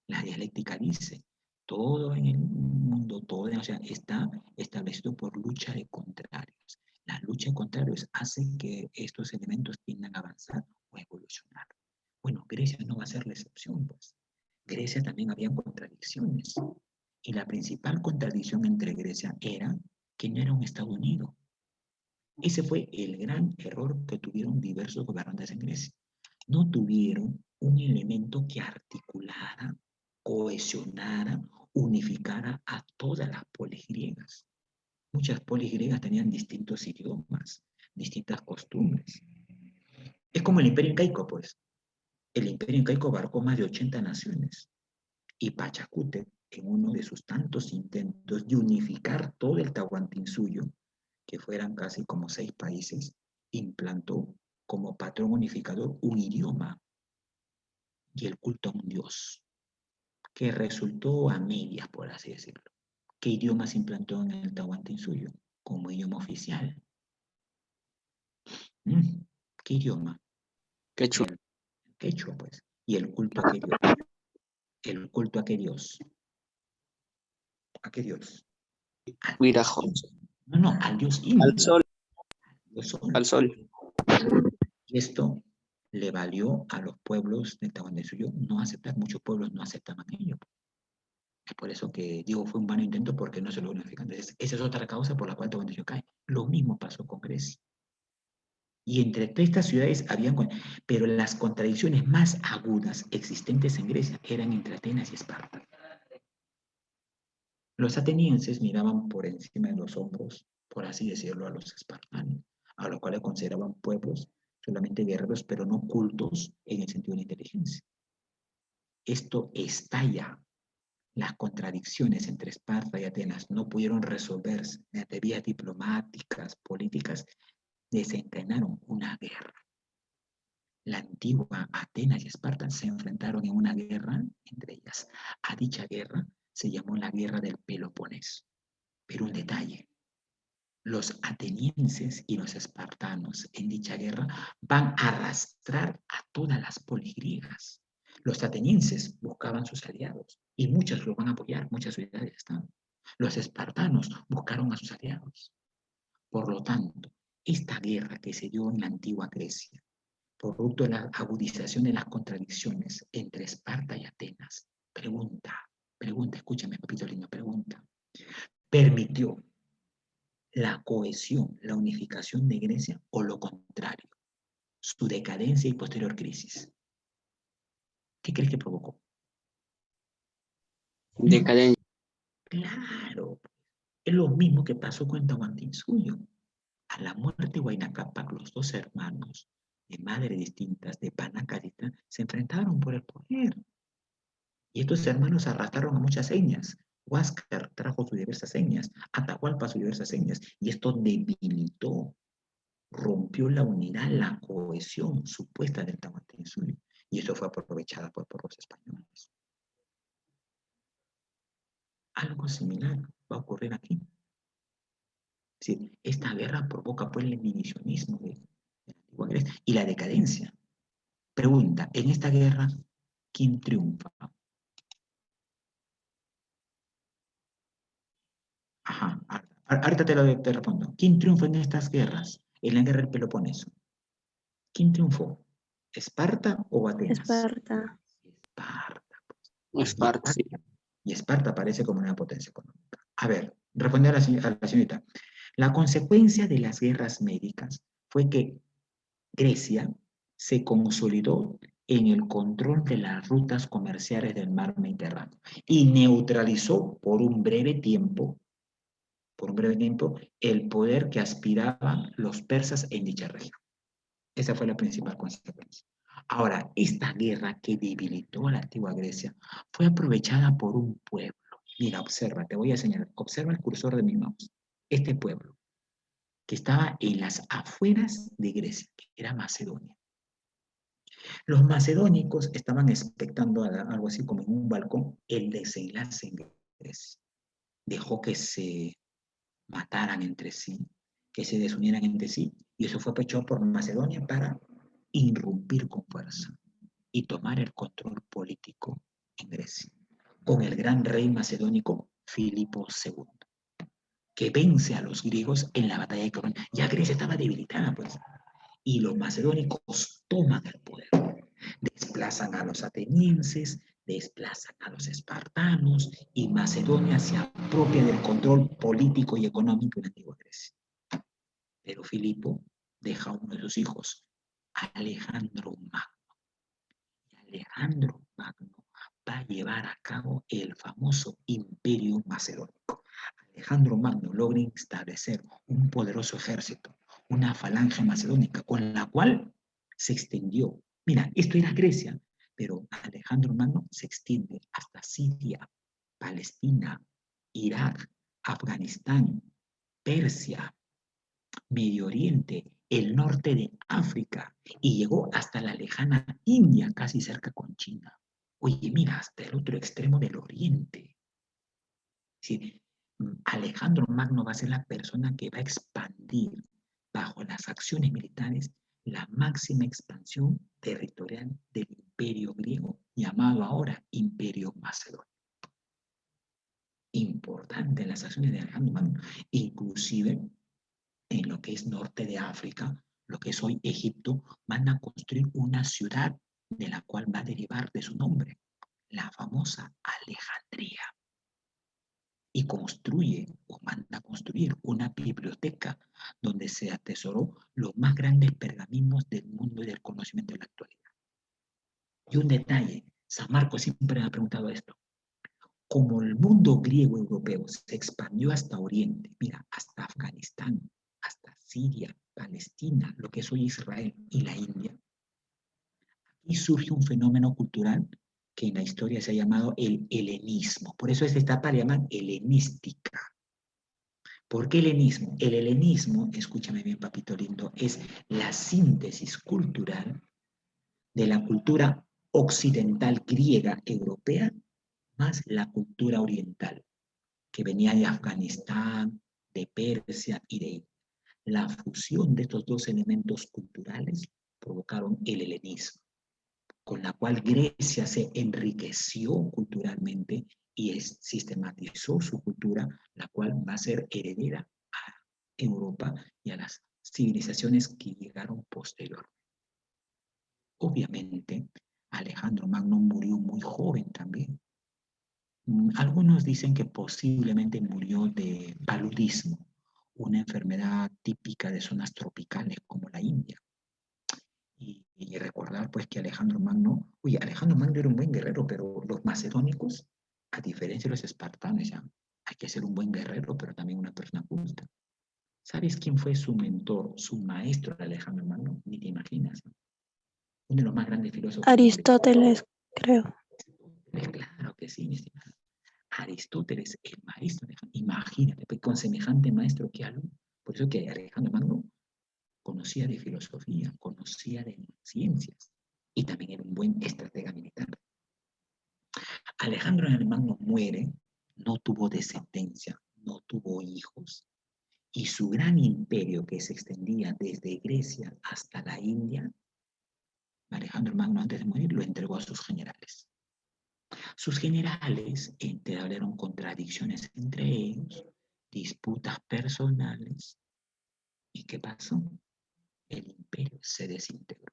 Speaker 1: La dialéctica dice, todo en el mundo, todo o sea, está establecido por lucha de contrarios. La lucha de contrarios hace que estos elementos tiendan a avanzar o a evolucionar. Bueno, Grecia no va a ser la excepción, pues. Grecia también había contradicciones. Y la principal contradicción entre Grecia era que no era un Estado unido. Ese fue el gran error que tuvieron diversos gobernantes en Grecia. No tuvieron un elemento que articulara, cohesionara, unificara a todas las polis griegas. Muchas polis griegas tenían distintos idiomas, distintas costumbres. Es como el Imperio Incaico, pues. El Imperio Incaico abarcó más de 80 naciones. Y Pachacútec, en uno de sus tantos intentos de unificar todo el Tahuantinsuyo, que fueran casi como 6 países, implantó como patrón unificador un idioma y el culto a un dios, que resultó a medias, por así decirlo. ¿Qué idioma se implantó en el Tahuantinsuyo como idioma oficial? ¿Qué idioma?
Speaker 4: Quechua.
Speaker 1: El quechua, pues. ¿Y el culto a qué dios? ¿El culto a qué dios? ¿A qué dios?
Speaker 4: Huirajo.
Speaker 1: No, al dios Inti.
Speaker 4: Al sol.
Speaker 1: Sol.
Speaker 4: Al sol.
Speaker 1: Y esto le valió a los pueblos de Tahuantinsuyo no aceptar, muchos pueblos no aceptaban ello. Es por eso que digo, fue un vano intento porque no se logró unificar. Entonces, esa es otra causa por la cual Tahuantinsuyo cae. Lo mismo pasó con Grecia. Y entre estas ciudades habían, pero las contradicciones más agudas existentes en Grecia eran entre Atenas y Esparta. Los atenienses miraban por encima de los hombros, por así decirlo, a los espartanos, a los cuales consideraban pueblos solamente guerreros, pero no cultos en el sentido de la inteligencia. Esto estalla. Las contradicciones entre Esparta y Atenas no pudieron resolverse mediante vías diplomáticas, políticas, desencadenaron una guerra. La antigua Atenas y Esparta se enfrentaron en una guerra entre ellas. A dicha guerra se llamó la Guerra del Peloponeso. Pero un detalle, los atenienses y los espartanos en dicha guerra van a arrastrar a todas las polis griegas. Los atenienses buscaban sus aliados y muchos los van a apoyar, muchas ciudades están. Los espartanos buscaron a sus aliados. Por lo tanto, esta guerra que se dio en la antigua Grecia, producto de la agudización de las contradicciones entre Esparta y Atenas, pregunta, escúchame, papito lindo, pregunta, permitió la cohesión, la unificación de Grecia o lo contrario, su decadencia y posterior crisis. ¿Qué crees que provocó?
Speaker 4: Decadencia.
Speaker 1: Claro, es lo mismo que pasó con Tahuantinsuyo. A la muerte de Huayna Cápac, los dos hermanos de madres distintas, de Panaca distintas, se enfrentaron por el poder. Y estos hermanos arrastraron a muchas señas. Huáscar trajo sus diversas señas, Atahualpa sus diversas señas, y esto debilitó, rompió la unidad, la cohesión supuesta del Tahuantinsuyo. Y eso fue aprovechado por los españoles. Algo similar va a ocurrir aquí. Es decir, esta guerra provoca pues el divisionismo de la antigua Grecia y la decadencia. Pregunta, en esta guerra, ¿quién triunfa? Ajá, ahorita te respondo. ¿Quién triunfa en estas guerras? En la guerra del Peloponeso. ¿Quién triunfó? ¿Esparta o Atenas?
Speaker 3: Esparta.
Speaker 1: Esparta.
Speaker 4: Esparta, sí.
Speaker 1: Y Esparta aparece como una potencia económica. A ver, responde a la señorita. La consecuencia de las guerras médicas fue que Grecia se consolidó en el control de las rutas comerciales del mar Mediterráneo y neutralizó por un breve tiempo, el poder que aspiraban los persas en dicha región. Esa fue la principal consecuencia. Ahora, esta guerra que debilitó a la antigua Grecia fue aprovechada por un pueblo. Mira, observa, te voy a señalar, observa el cursor de mi mouse. Este pueblo, que estaba en las afueras de Grecia, que era Macedonia. Los macedónicos estaban expectando algo así como en un balcón el desenlace en Grecia. Dejó que se mataran entre sí, que se desunieran entre sí, y eso fue aprovechado por Macedonia para irrumpir con fuerza y tomar el control político en Grecia, con el gran rey macedónico Filipo II, que vence a los griegos en la batalla de Corinto. Ya Grecia estaba debilitada, pues, y los macedónicos toman el poder, desplazan a los atenienses, desplazan a los espartanos, y Macedonia se apropia del control político y económico en la antigua Grecia. Pero Filipo deja a uno de sus hijos, Alejandro Magno. Y Alejandro Magno va a llevar a cabo el famoso imperio macedónico. Alejandro Magno logra establecer un poderoso ejército, una falange macedónica, con la cual se extendió. Mira, esto era Grecia, pero Alejandro Magno se extiende hasta Siria, Palestina, Irak, Afganistán, Persia, Medio Oriente, el norte de África, y llegó hasta la lejana India, casi cerca con China. Oye, mira, hasta el otro extremo del Oriente. Sí, Alejandro Magno va a ser la persona que va a expandir bajo las acciones militares la máxima expansión territorial del imperio griego, llamado ahora Imperio Macedonio. Importante las acciones de Alejandro Magno, inclusive en lo que es norte de África, lo que es hoy Egipto, van a construir una ciudad de la cual va a derivar de su nombre, la famosa Alejandría. Y construye o manda a construir una biblioteca donde se atesoró los más grandes pergaminos del mundo y del conocimiento de la actualidad. Y un detalle, San Marcos siempre me ha preguntado esto. Como el mundo griego europeo se expandió hasta Oriente, mira, hasta Afganistán, hasta Siria, Palestina, lo que es hoy Israel y la India, aquí surge un fenómeno cultural que en la historia se ha llamado el helenismo. Por eso esta etapa le llaman helenística. ¿Por qué helenismo? El helenismo, escúchame bien, papito lindo, es la síntesis cultural de la cultura occidental griega europea más la cultura oriental, que venía de Afganistán, de Persia y de India. La fusión de estos dos elementos culturales provocaron el helenismo, con la cual Grecia se enriqueció culturalmente y sistematizó su cultura, la cual va a ser heredera a Europa y a las civilizaciones que llegaron posteriormente. Obviamente, Alejandro Magno murió muy joven también. Algunos dicen que posiblemente murió de paludismo, una enfermedad típica de zonas tropicales como la India. Y recordar pues que Alejandro Magno era un buen guerrero, pero los macedónicos, a diferencia de los espartanos, ya, hay que ser un buen guerrero, pero también una persona culta. ¿Sabes quién fue su mentor, su maestro de Alejandro Magno? Ni te imaginas, ¿no? Uno de los más grandes filósofos.
Speaker 3: Aristóteles, creo.
Speaker 1: Claro que sí, mi estimado. Aristóteles, el maestro de Alejandro. Imagínate, pues, con semejante maestro que alumno. Por eso que Alejandro Magno conocía de filosofía, conocía de ciencias y también era un buen estratega militar. Alejandro Magno muere, no tuvo descendencia, no tuvo hijos, y su gran imperio que se extendía desde Grecia hasta la India, Alejandro Magno antes de morir lo entregó a sus generales. Sus generales entablaron contradicciones entre ellos, disputas personales, ¿y qué pasó? El imperio se desintegró.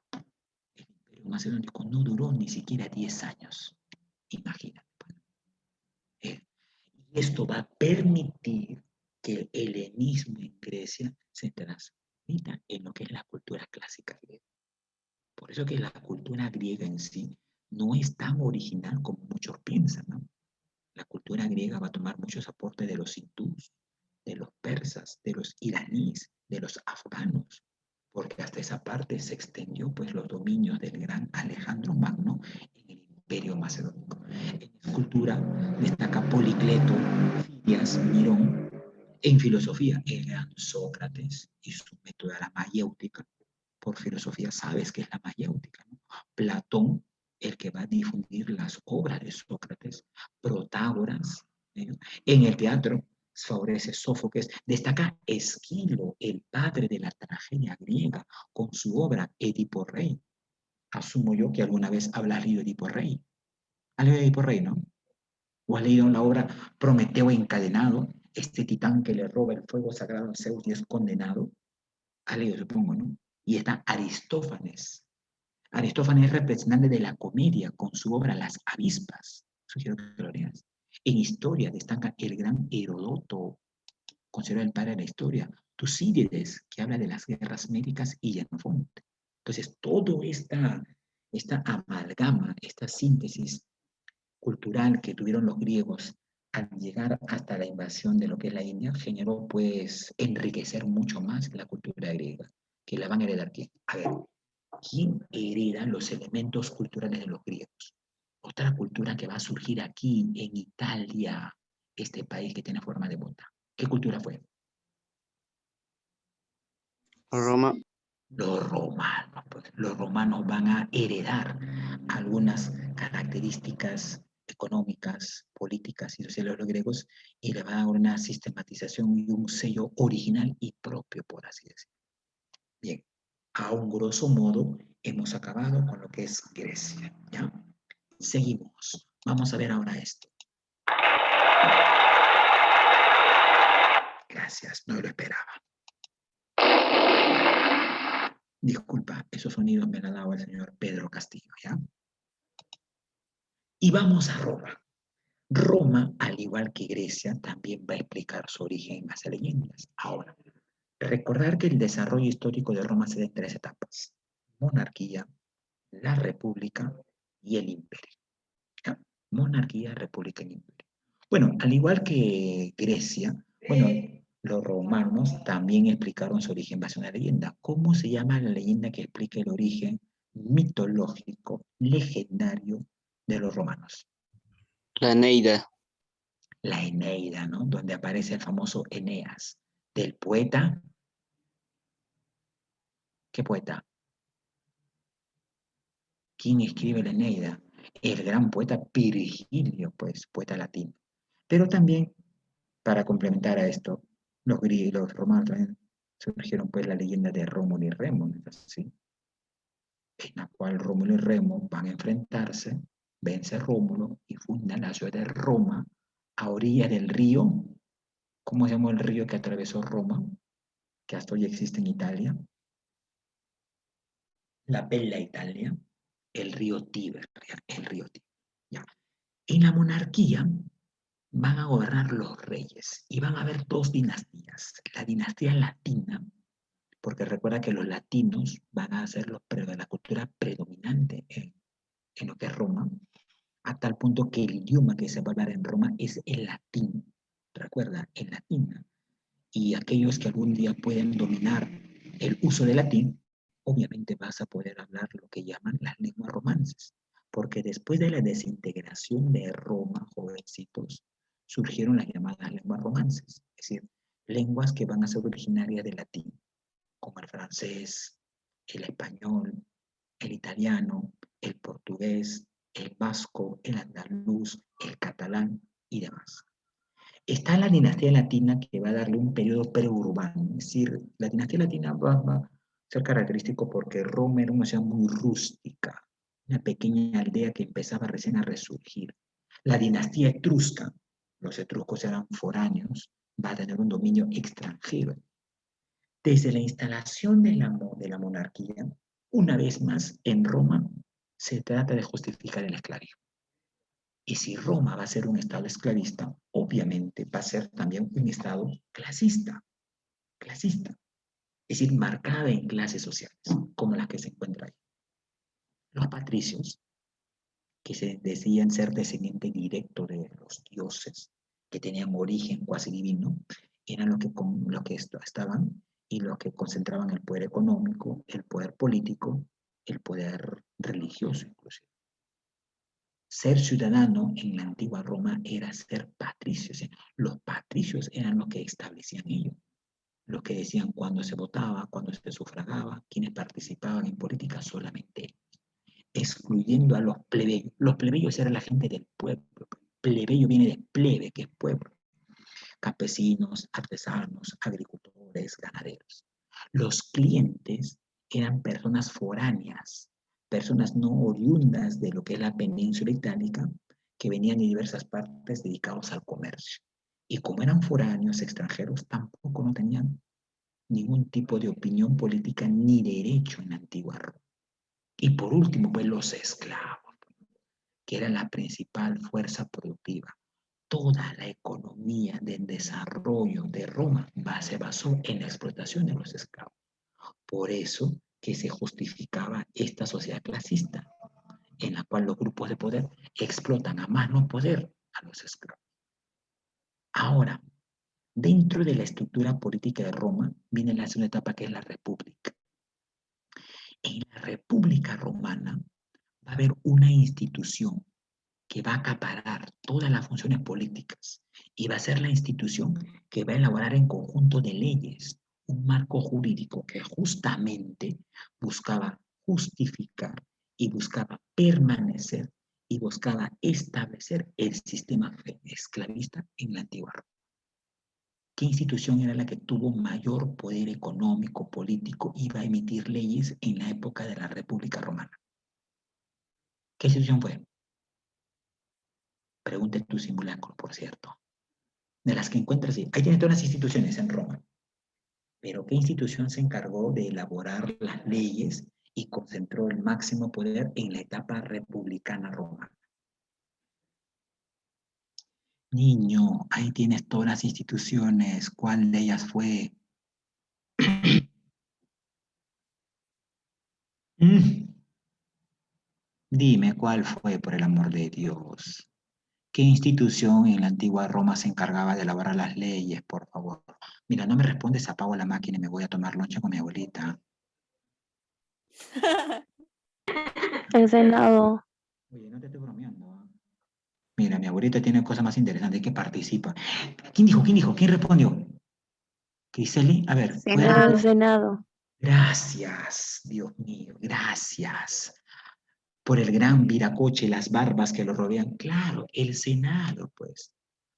Speaker 1: El Imperio Macedónico no duró ni siquiera 10 años. Imagínate. Y esto va a permitir que el helenismo en Grecia se transmita en lo que es la cultura clásica griega. Por eso que la cultura griega en sí no es tan original como muchos piensan, ¿no? La cultura griega va a tomar muchos aportes de los hindús, de los persas, de los iraníes, de los afganos, porque hasta esa parte se extendió pues los dominios del gran Alejandro Magno en el Imperio Macedónico. En escultura destaca Policleto, Fidias, Mirón. En filosofía, el gran Sócrates y su método de la mayéutica. Por filosofía sabes que es la mayéutica, ¿no? Platón, el que va a difundir las obras de Sócrates, Protágoras, ¿eh? En el teatro favorece Sófocles, destaca Esquilo, el padre de la tragedia griega, con su obra Edipo Rey. Asumo yo que alguna vez habrás leído Edipo Rey. ¿Has leído Edipo Rey, no? ¿O has leído la obra Prometeo encadenado, este titán que le roba el fuego sagrado a Zeus y es condenado? Has leído, supongo, ¿no? Y está Aristófanes. Aristófanes es representante de la comedia con su obra Las avispas. Sugiero que lo leas. En historia destaca el gran Heródoto, considerado el padre de la historia. Tucídides, que habla de las guerras médicas, y Xenofonte. Entonces, toda esta amalgama, esta síntesis cultural que tuvieron los griegos al llegar hasta la invasión de lo que es la India, generó pues enriquecer mucho más la cultura griega, que la van a heredar aquí. A ver, ¿quién hereda los elementos culturales de los griegos? Otra cultura que va a surgir aquí en Italia, este país que tiene forma de bota. ¿Qué cultura fue?
Speaker 4: Roma,
Speaker 1: Los romanos. Pues, los romanos van a heredar algunas características económicas, políticas y sociales de los griegos y le van a dar una sistematización y un sello original y propio, por así decirlo. Bien, a un grosso modo hemos acabado con lo que es Grecia, ¿ya? Seguimos. Vamos a ver ahora esto. Gracias, no lo esperaba. Disculpa, esos sonidos me los ha dado el señor Pedro Castillo, ¿ya? Y vamos a Roma. Roma, al igual que Grecia, también va a explicar su origen en las leyendas. Ahora, recordar que el desarrollo histórico de Roma se da en 3 etapas: monarquía, la república y el imperio. ¿Ya? Monarquía, república y imperio. Bueno, al igual que Grecia, bueno, los romanos también explicaron su origen base en una leyenda. ¿Cómo se llama la leyenda que explica el origen mitológico, legendario de los romanos?
Speaker 4: la Eneida,
Speaker 1: La Eneida, ¿no? Donde aparece el famoso Eneas, del poeta. ¿Qué poeta? ¿Quién escribe la Eneida? El gran poeta Virgilio, pues, poeta latino. Pero también, para complementar a esto, los griegos, los romanos también surgieron pues la leyenda de Rómulo y Remo, ¿no es así? En la cual Rómulo y Remo van a enfrentarse, vence Rómulo y fundan la ciudad de Roma a orilla del río. ¿Cómo se llamó el río que atravesó Roma? Que hasta hoy existe en Italia. La Bella Italia, el río Tíber, el río Tíber. Ya. En la monarquía van a gobernar los reyes y van a haber 2 dinastías. La dinastía latina, porque recuerda que los latinos van a ser la cultura predominante en lo que es Roma, a tal punto que el idioma que se va a hablar en Roma es el latín. Recuerda, el latín. Y aquellos que algún día pueden dominar el uso del latín, obviamente vas a poder hablar lo que llaman las lenguas romances, porque después de la desintegración de Roma, jovencitos, surgieron las llamadas lenguas romances, es decir, lenguas que van a ser originarias del latín, como el francés, el español, el italiano, el portugués, el vasco, el andaluz, el catalán y demás. Está la dinastía latina que va a darle un periodo preurbano, es decir, la dinastía latina va a ser característico porque Roma era una ciudad muy rústica, una pequeña aldea que empezaba recién a resurgir. La dinastía etrusca, los etruscos eran foráneos, va a tener un dominio extranjero. Desde la instalación de la monarquía, una vez más en Roma Se trata de justificar el esclavismo. Y si Roma va a ser un estado esclavista, obviamente va a ser también un estado clasista, clasista, es decir, marcada en clases sociales, como las que se encuentran ahí. Los patricios, que se decían ser descendiente directo de los dioses, que tenían origen cuasi divino, eran los que estaban y los que concentraban el poder económico, el poder político, el poder religioso inclusive. Ser ciudadano en la antigua Roma era ser patricio. O sea, los patricios eran los que establecían ello, los que decían cuándo se votaba, cuándo se sufragaba, quienes participaban en política, solamente ellos, excluyendo a los plebeyos. Los plebeyos eran la gente del pueblo. Plebeyo viene de plebe, que es pueblo. Campesinos, artesanos, agricultores, ganaderos. Los clientes eran personas foráneas, personas no oriundas de lo que es la península itálica, que venían de diversas partes dedicados al comercio. Y como eran foráneos, extranjeros, tampoco no tenían ningún tipo de opinión política ni derecho en la antigua Roma. Y por último, pues los esclavos, que eran la principal fuerza productiva. Toda la economía del desarrollo de Roma se basó en la explotación de los esclavos. Por eso que se justificaba esta sociedad clasista, en la cual los grupos de poder explotan a más no poder a los esclavos. Ahora, dentro de la estructura política de Roma viene la segunda etapa, que es la república. En la República Romana va a haber una institución que va a acaparar todas las funciones políticas y va a ser la institución que va a elaborar en conjunto de leyes un marco jurídico que justamente buscaba justificar y buscaba permanecer y buscaba establecer el sistema esclavista en la antigua Roma. ¿Qué institución era la que tuvo mayor poder económico, político y va a emitir leyes en la época de la República Romana? ¿Qué institución fue? Pregunte tu simulacro, por cierto. De las que encuentras, ahí tienes todas las instituciones en Roma. Pero ¿qué institución se encargó de elaborar las leyes y concentró el máximo poder en la etapa republicana romana? Niño, ahí tienes todas las instituciones. ¿Cuál de ellas fue? Dime cuál fue, por el amor de Dios. ¿Qué institución en la antigua Roma se encargaba de elaborar las leyes, por favor? Mira, no me respondes, apago la máquina y me voy a tomar lonche con mi abuelita.
Speaker 3: El Senado.
Speaker 1: Oye, no te estoy bromeando. Mira, mi abuelita tiene cosas más interesantes que participa. ¿Quién dijo? ¿Quién dijo? ¿Quién respondió? Criseli, a ver,
Speaker 2: Senado.
Speaker 3: El Senado.
Speaker 1: Gracias, Dios mío, gracias por el gran viracoche y las barbas que lo rodean. Claro, el Senado, pues.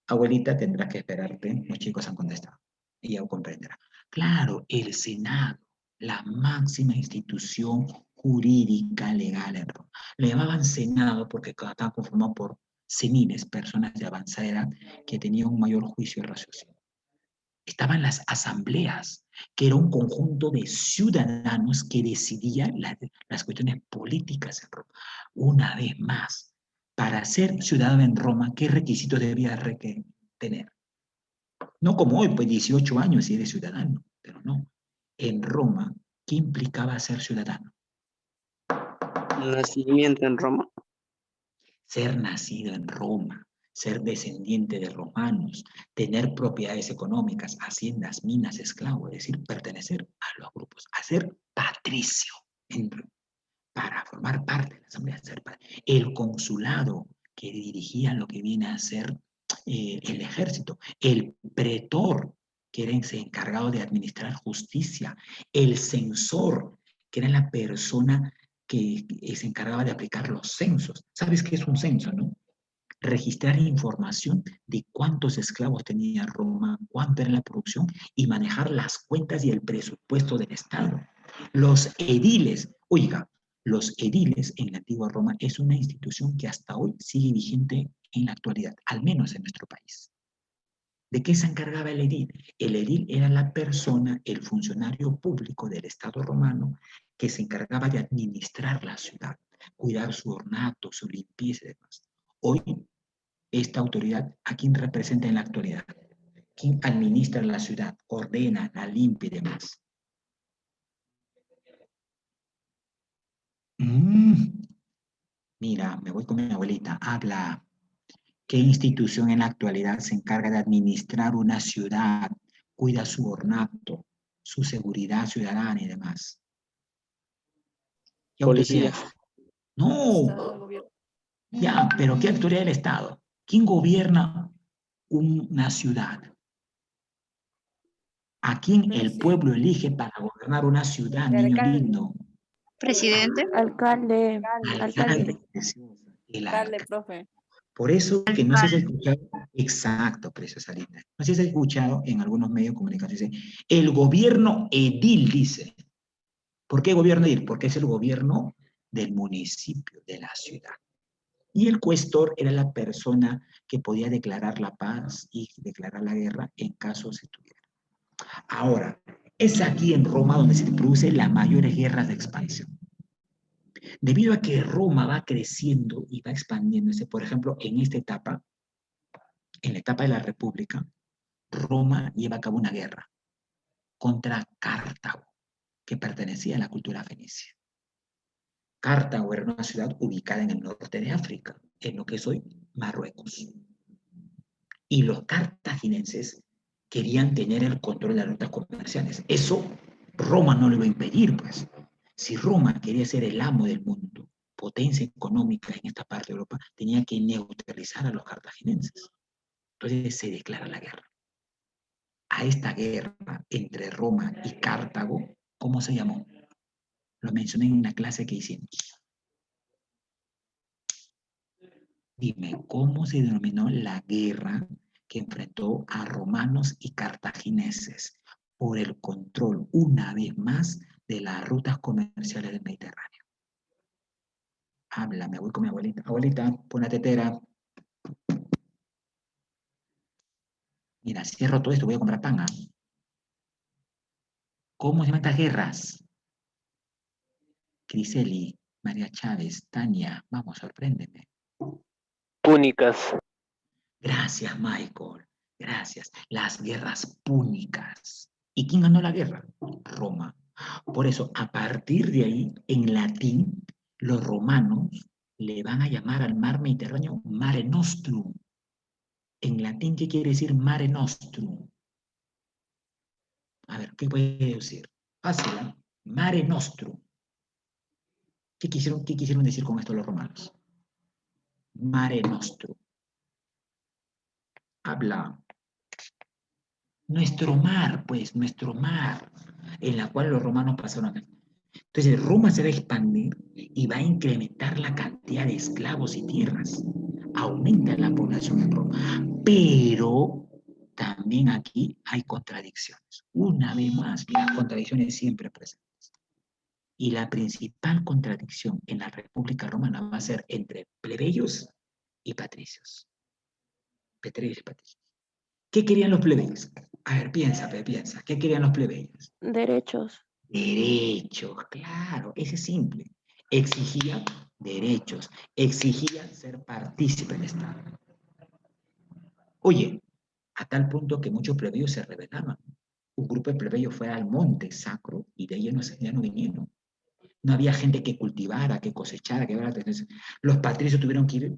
Speaker 1: Abuelita, tendrás que esperarte. Los chicos han contestado. Ella comprenderá. Claro, el Senado, la máxima institución jurídica legal en Roma. Le llamaban Senado porque estaba conformado por seniles, personas de avanzada edad que tenían un mayor juicio y raciocinio. Estaban las asambleas, que era un conjunto de ciudadanos que decidían las cuestiones políticas en Roma. Una vez más, para ser ciudadano en Roma, ¿qué requisitos debía tener? No como hoy, pues 18 años y eres ciudadano, pero no. En Roma, ¿qué implicaba ser ciudadano?
Speaker 4: Nacimiento en Roma.
Speaker 1: Ser nacido en Roma, ser descendiente de romanos, tener propiedades económicas, haciendas, minas, esclavos, es decir, pertenecer a los grupos, a ser patricio, para formar parte de la asamblea, el consulado que dirigía lo que viene a ser el ejército, el pretor, que era el encargado de administrar justicia, el censor, que era la persona que se encargaba de aplicar los censos. ¿Sabes qué es un censo, no? Registrar información de cuántos esclavos tenía Roma, cuánto era la producción y manejar las cuentas y el presupuesto del Estado. Los ediles, oiga, los ediles en la antigua Roma es una institución que hasta hoy sigue vigente en la actualidad, al menos en nuestro país. ¿De qué se encargaba el edil? El edil era la persona, el funcionario público del Estado romano que se encargaba de administrar la ciudad, cuidar su ornato, su limpieza y demás. Hoy, esta autoridad, ¿a quién representa en la actualidad? ¿Quién administra la ciudad, ordena, la limpia y demás? Mira, me voy con mi abuelita. Habla. ¿Qué institución en la actualidad se encarga de administrar una ciudad, cuida su ornato, su seguridad ciudadana y demás? ¿Qué
Speaker 4: Policía.
Speaker 1: autoridad? No,
Speaker 5: Estado de gobierno.
Speaker 1: ya, pero ¿qué autoridad del Estado? ¿Quién gobierna una ciudad? ¿A quién el pueblo elige para gobernar una ciudad, niño
Speaker 5: Alcalde.
Speaker 1: lindo?
Speaker 2: Presidente.
Speaker 3: Alcalde.
Speaker 1: Alcalde, preciosa. El
Speaker 5: Alcalde,
Speaker 1: alcalde.
Speaker 5: profe.
Speaker 1: Por eso que no sé si has escuchado, exacto, preciosa linda, no sé si has escuchado en algunos medios de comunicación, dice, el gobierno edil, dice. ¿Por qué gobierno edil? Porque es el gobierno del municipio, de la ciudad. Y el cuestor era la persona que podía declarar la paz y declarar la guerra en caso se tuviera. Ahora, es aquí en Roma donde se producen las mayores guerras de expansión. Debido a que Roma va creciendo y va expandiéndose, por ejemplo, en esta etapa, en la etapa de la República, Roma lleva a cabo una guerra contra Cartago, que pertenecía a la cultura fenicia. Cartago era una ciudad ubicada en el norte de África, en lo que es hoy Marruecos. Y los cartaginenses querían tener el control de las rutas comerciales. Eso Roma no lo iba a impedir, pues. Si Roma quería ser el amo del mundo, potencia económica en esta parte de Europa, tenía que neutralizar a los cartaginenses. Entonces se declara la guerra. A esta guerra entre Roma y Cartago, ¿cómo se llamó? Lo mencioné en una clase que hicimos. Dime, ¿cómo se denominó la guerra que enfrentó a romanos y cartagineses por el control, una vez más, de las rutas comerciales del Mediterráneo? Habla, me voy con mi abuelita. Abuelita, pon la tetera. Mira, cierro todo esto, voy a comprar pan. ¿Cómo se llaman estas guerras? Criseli, María Chávez, Tania, vamos, sorpréndeme.
Speaker 4: Púnicas.
Speaker 1: Gracias, Michael. Gracias. Las guerras púnicas. ¿Y quién ganó la guerra? Roma. Por eso, a partir de ahí, en latín, los romanos le van a llamar al mar Mediterráneo Mare Nostrum. En latín, ¿qué quiere decir Mare Nostrum? A ver, ¿qué puede decir? Fácil, ¿eh? Mare Nostrum. ¿Qué quisieron decir con esto los romanos? Mare Nostrum. Habla. Nuestro mar, pues, nuestro mar, en la cual los romanos pasaron. Entonces, Roma se va a expandir y va a incrementar la cantidad de esclavos y tierras. Aumenta la población en Roma. Pero también aquí hay contradicciones. Una vez más, las contradicciones siempre presentes. Y la principal contradicción en la República Romana va a ser entre plebeyos y patricios. Plebeyos y patricios. ¿Qué querían los plebeyos? A ver, piensa, piensa. ¿Qué querían los plebeyos?
Speaker 3: Derechos.
Speaker 1: Derechos, claro, ese es simple. Exigían derechos, exigían ser partícipe del Estado. Oye, a tal punto que muchos plebeyos se rebelaban. Un grupo de plebeyos fue al monte sacro y de ahí ya no vinieron. No había gente que cultivara, que cosechara, que daba atención. Los patricios tuvieron que ir,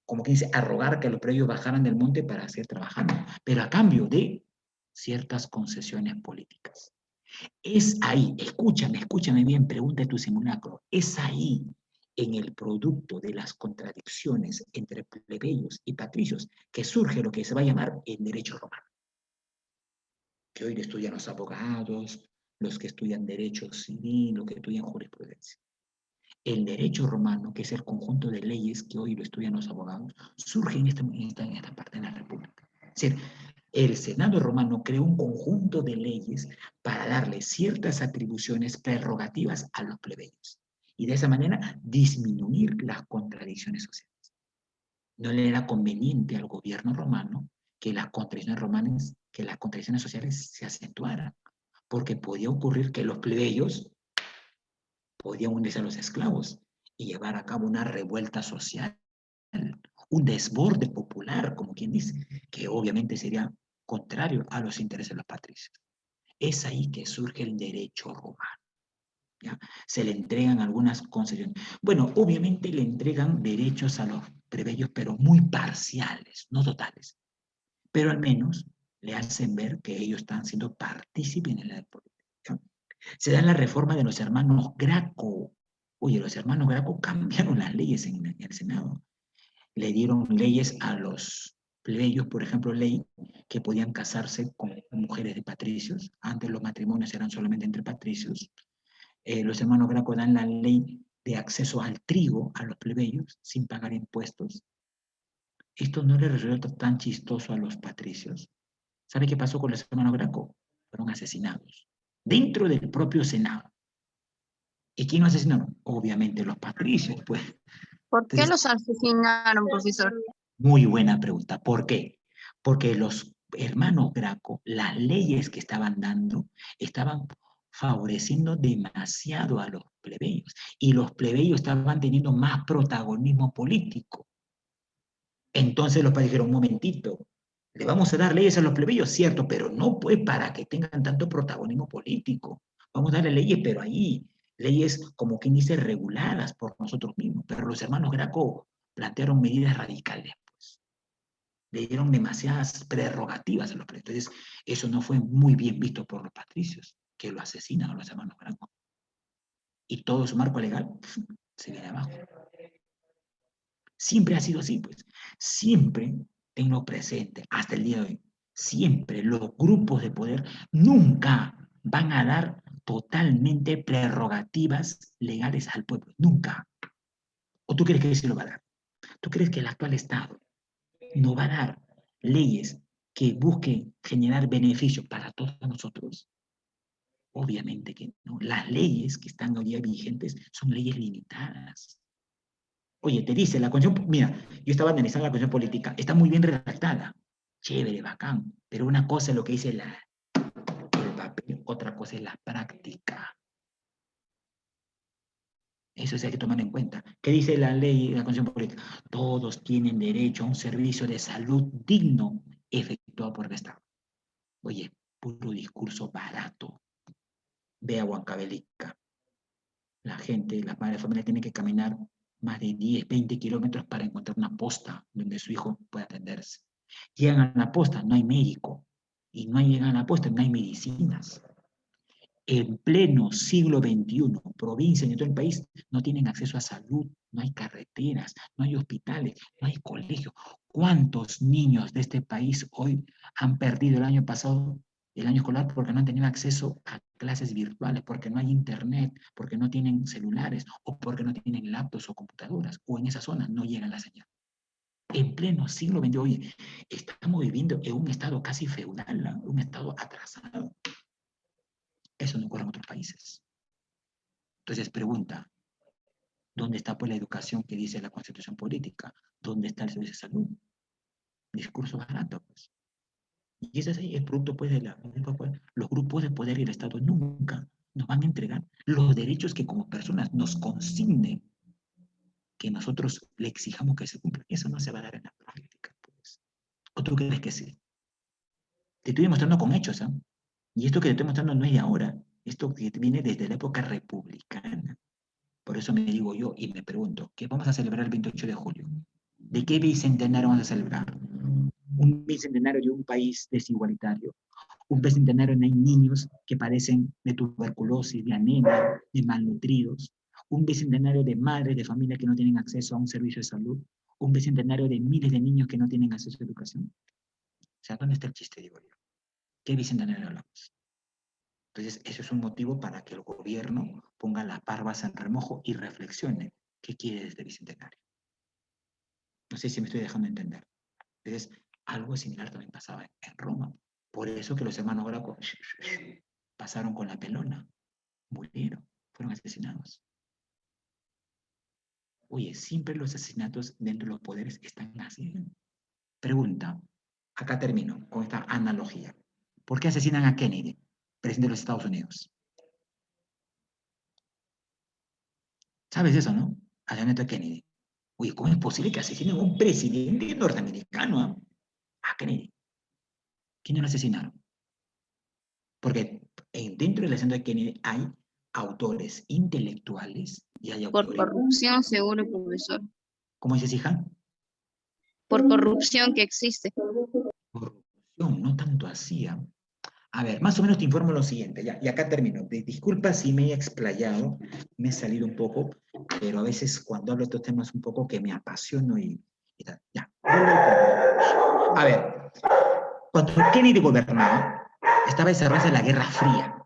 Speaker 1: como quien dice, a rogar que los plebeyos bajaran del monte para seguir trabajando, pero a cambio de ciertas concesiones políticas. Es ahí, escúchame bien, pregunta tu simulacro, es ahí, en el producto de las contradicciones entre plebeyos y patricios, que surge lo que se va a llamar el derecho romano. Que hoy lo estudian los abogados, los que estudian derecho civil, los que estudian jurisprudencia. El derecho romano, que es el conjunto de leyes que hoy lo estudian los abogados, surge en esta parte de la República. Es decir, el Senado romano creó un conjunto de leyes para darle ciertas atribuciones prerrogativas a los plebeyos y de esa manera disminuir las contradicciones sociales. No le era conveniente al gobierno romano que las contradicciones sociales se acentuaran, porque podía ocurrir que los plebeyos podían unirse a los esclavos y llevar a cabo una revuelta social, un desborde popular, como quien dice, que obviamente sería contrario a los intereses de los patricios. Es ahí que surge el derecho romano. ¿Ya? Se le entregan algunas concesiones. Bueno, obviamente le entregan derechos a los plebeyos, pero muy parciales, no totales. Pero al menos le hacen ver que ellos están siendo partícipes en la política. ¿Ya? Se da la reforma de los hermanos Graco. Oye, los hermanos Graco cambiaron las leyes en el Senado. Le dieron leyes a los plebeyos, por ejemplo, ley que podían casarse con mujeres de patricios. Antes los matrimonios eran solamente entre patricios. Los hermanos Graco dan la ley de acceso al trigo a los plebeyos sin pagar impuestos. Esto no le resulta tan chistoso a los patricios. ¿Sabe qué pasó con los hermanos Graco? Fueron asesinados dentro del propio Senado. ¿Y quién los asesinaron? Obviamente los patricios, pues.
Speaker 2: ¿Por qué
Speaker 1: Entonces,
Speaker 2: los asesinaron, profesor?
Speaker 1: muy buena pregunta. ¿Por qué? Porque los hermanos Graco, las leyes que estaban dando, estaban favoreciendo demasiado a los plebeyos. Y los plebeyos estaban teniendo más protagonismo político. Entonces los padres dijeron, un momentito, le vamos a dar leyes a los plebeyos, cierto, pero no pues para que tengan tanto protagonismo político. Vamos a darle leyes, pero ahí, leyes como quien dice reguladas por nosotros mismos. Pero los hermanos Graco plantearon medidas radicales, pues. Le dieron demasiadas prerrogativas a los plebeyos. Entonces, eso no fue muy bien visto por los patricios, que lo asesinan a los hermanos Graco. Y todo su marco legal se viene abajo. Siempre ha sido así, pues. Siempre tenlo presente, hasta el día de hoy. Siempre los grupos de poder nunca van a dar totalmente prerrogativas legales al pueblo. Nunca. ¿O tú crees que sí lo va a dar? ¿Tú crees que el actual Estado no va a dar leyes que busquen generar beneficios para todos nosotros? Obviamente que no. Las leyes que están hoy día vigentes son leyes limitadas. Oye, te dice la constitución, mira, yo estaba analizando la constitución política, está muy bien redactada, chévere, bacán, pero una cosa es lo que dice el papel, otra cosa es la práctica. Eso sí hay que tomar en cuenta. ¿Qué dice la ley de la constitución política? Todos tienen derecho a un servicio de salud digno efectuado por el Estado. Oye, puro discurso barato. Ve a Huancavelica. La gente, las madres de familia tienen que caminar más de 10, 20 kilómetros para encontrar una posta donde su hijo pueda atenderse. Llegan a la posta, no hay médico. Y no llegan a la posta, no hay medicinas. En pleno siglo XXI, provincias en todo el país no tienen acceso a salud, no hay carreteras, no hay hospitales, no hay colegios. ¿Cuántos niños de este país hoy han perdido el año pasado, el año escolar, porque no han tenido acceso a clases virtuales, porque no hay internet, porque no tienen celulares o porque no tienen laptops o computadoras, o en esa zona no llega la señal? En pleno siglo XXI, oye, estamos viviendo en un estado casi feudal, ¿no? Un estado atrasado. Eso no ocurre en otros países. Entonces pregunta, ¿dónde está pues la educación que dice la Constitución política? ¿Dónde está el servicio de salud? Discurso barato, pues. Y ese es el producto pues de los grupos de poder y el Estado nunca nos van a entregar los derechos que como personas nos consignen, que nosotros le exijamos que se cumplan. Eso no se va a dar en la práctica, pues. ¿O tú crees que sí? Te estoy demostrando con hechos, ¿eh? Y esto que te estoy mostrando no es de ahora, esto que viene desde la época republicana. Por eso me digo yo y me pregunto, ¿qué vamos a celebrar el 28 de julio? ¿De qué bicentenario vamos a celebrar? Un bicentenario de un país desigualitario, un bicentenario donde hay niños que padecen de tuberculosis, de anemia, de malnutridos, un bicentenario de madres de familia que no tienen acceso a un servicio de salud, un bicentenario de miles de niños que no tienen acceso a educación. O sea, ¿dónde está el chiste, digo yo? ¿Qué bicentenario hablamos? Entonces, eso es un motivo para que el gobierno ponga las barbas en remojo y reflexione qué quiere desde bicentenario. No sé si me estoy dejando entender. Entonces, algo similar también pasaba en Roma. Por eso que los hermanos Graco pasaron con la pelona, murieron, fueron asesinados. Oye, siempre los asesinatos dentro de los poderes están así. Pregunta, acá termino con esta analogía. ¿Por qué asesinan a Kennedy, presidente de los Estados Unidos? ¿Sabes eso, no? asesinato de Kennedy. Oye, ¿cómo es posible que asesinen a un presidente norteamericano? A Kennedy. ¿Quién lo asesinaron? Porque dentro del asesinato de Kennedy hay autores intelectuales y hay
Speaker 2: Por
Speaker 1: autores...
Speaker 2: corrupción, seguro, profesor.
Speaker 1: ¿Cómo dices, hija?
Speaker 2: Por corrupción que existe.
Speaker 1: Corrupción, no tanto así. A ver, más o menos te informo lo siguiente, ya, y acá termino. Disculpa si me he explayado, me he salido un poco, pero a veces cuando hablo de estos temas un poco que me apasiono y tal. Ya, a ver, cuando Kennedy gobernaba, estaba desarrollando la Guerra Fría.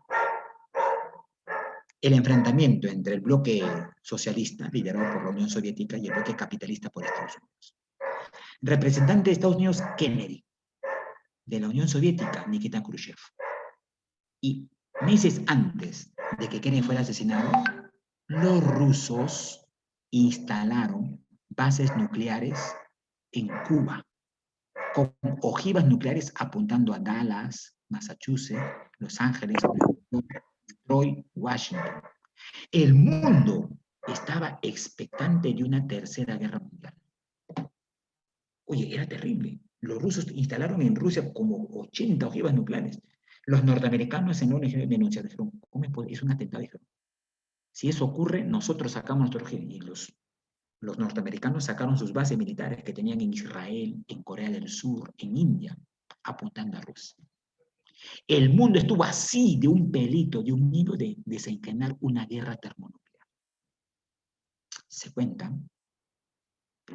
Speaker 1: El enfrentamiento entre el bloque socialista, liderado por la Unión Soviética, y el bloque capitalista por Estados Unidos. Representante de Estados Unidos, Kennedy. De la Unión Soviética, Nikita Khrushchev. Y meses antes de que Kennedy fuera asesinado, los rusos instalaron bases nucleares en Cuba, con ojivas nucleares apuntando a Dallas, Massachusetts, Los Ángeles, Detroit, Washington. El mundo estaba expectante de una tercera guerra mundial. Oye, era terrible. Los rusos instalaron en Rusia como 80 ojivas nucleares. Los norteamericanos en ONG denunciaron, dijeron, ¿cómo es un atentado? Dijeron, si eso ocurre, nosotros sacamos nuestro ojivas. Y los norteamericanos sacaron sus bases militares que tenían en Israel, en Corea del Sur, en India, apuntando a Rusia. El mundo estuvo así de un pelito, de un hilo de desencadenar una guerra termonuclear. Se cuenta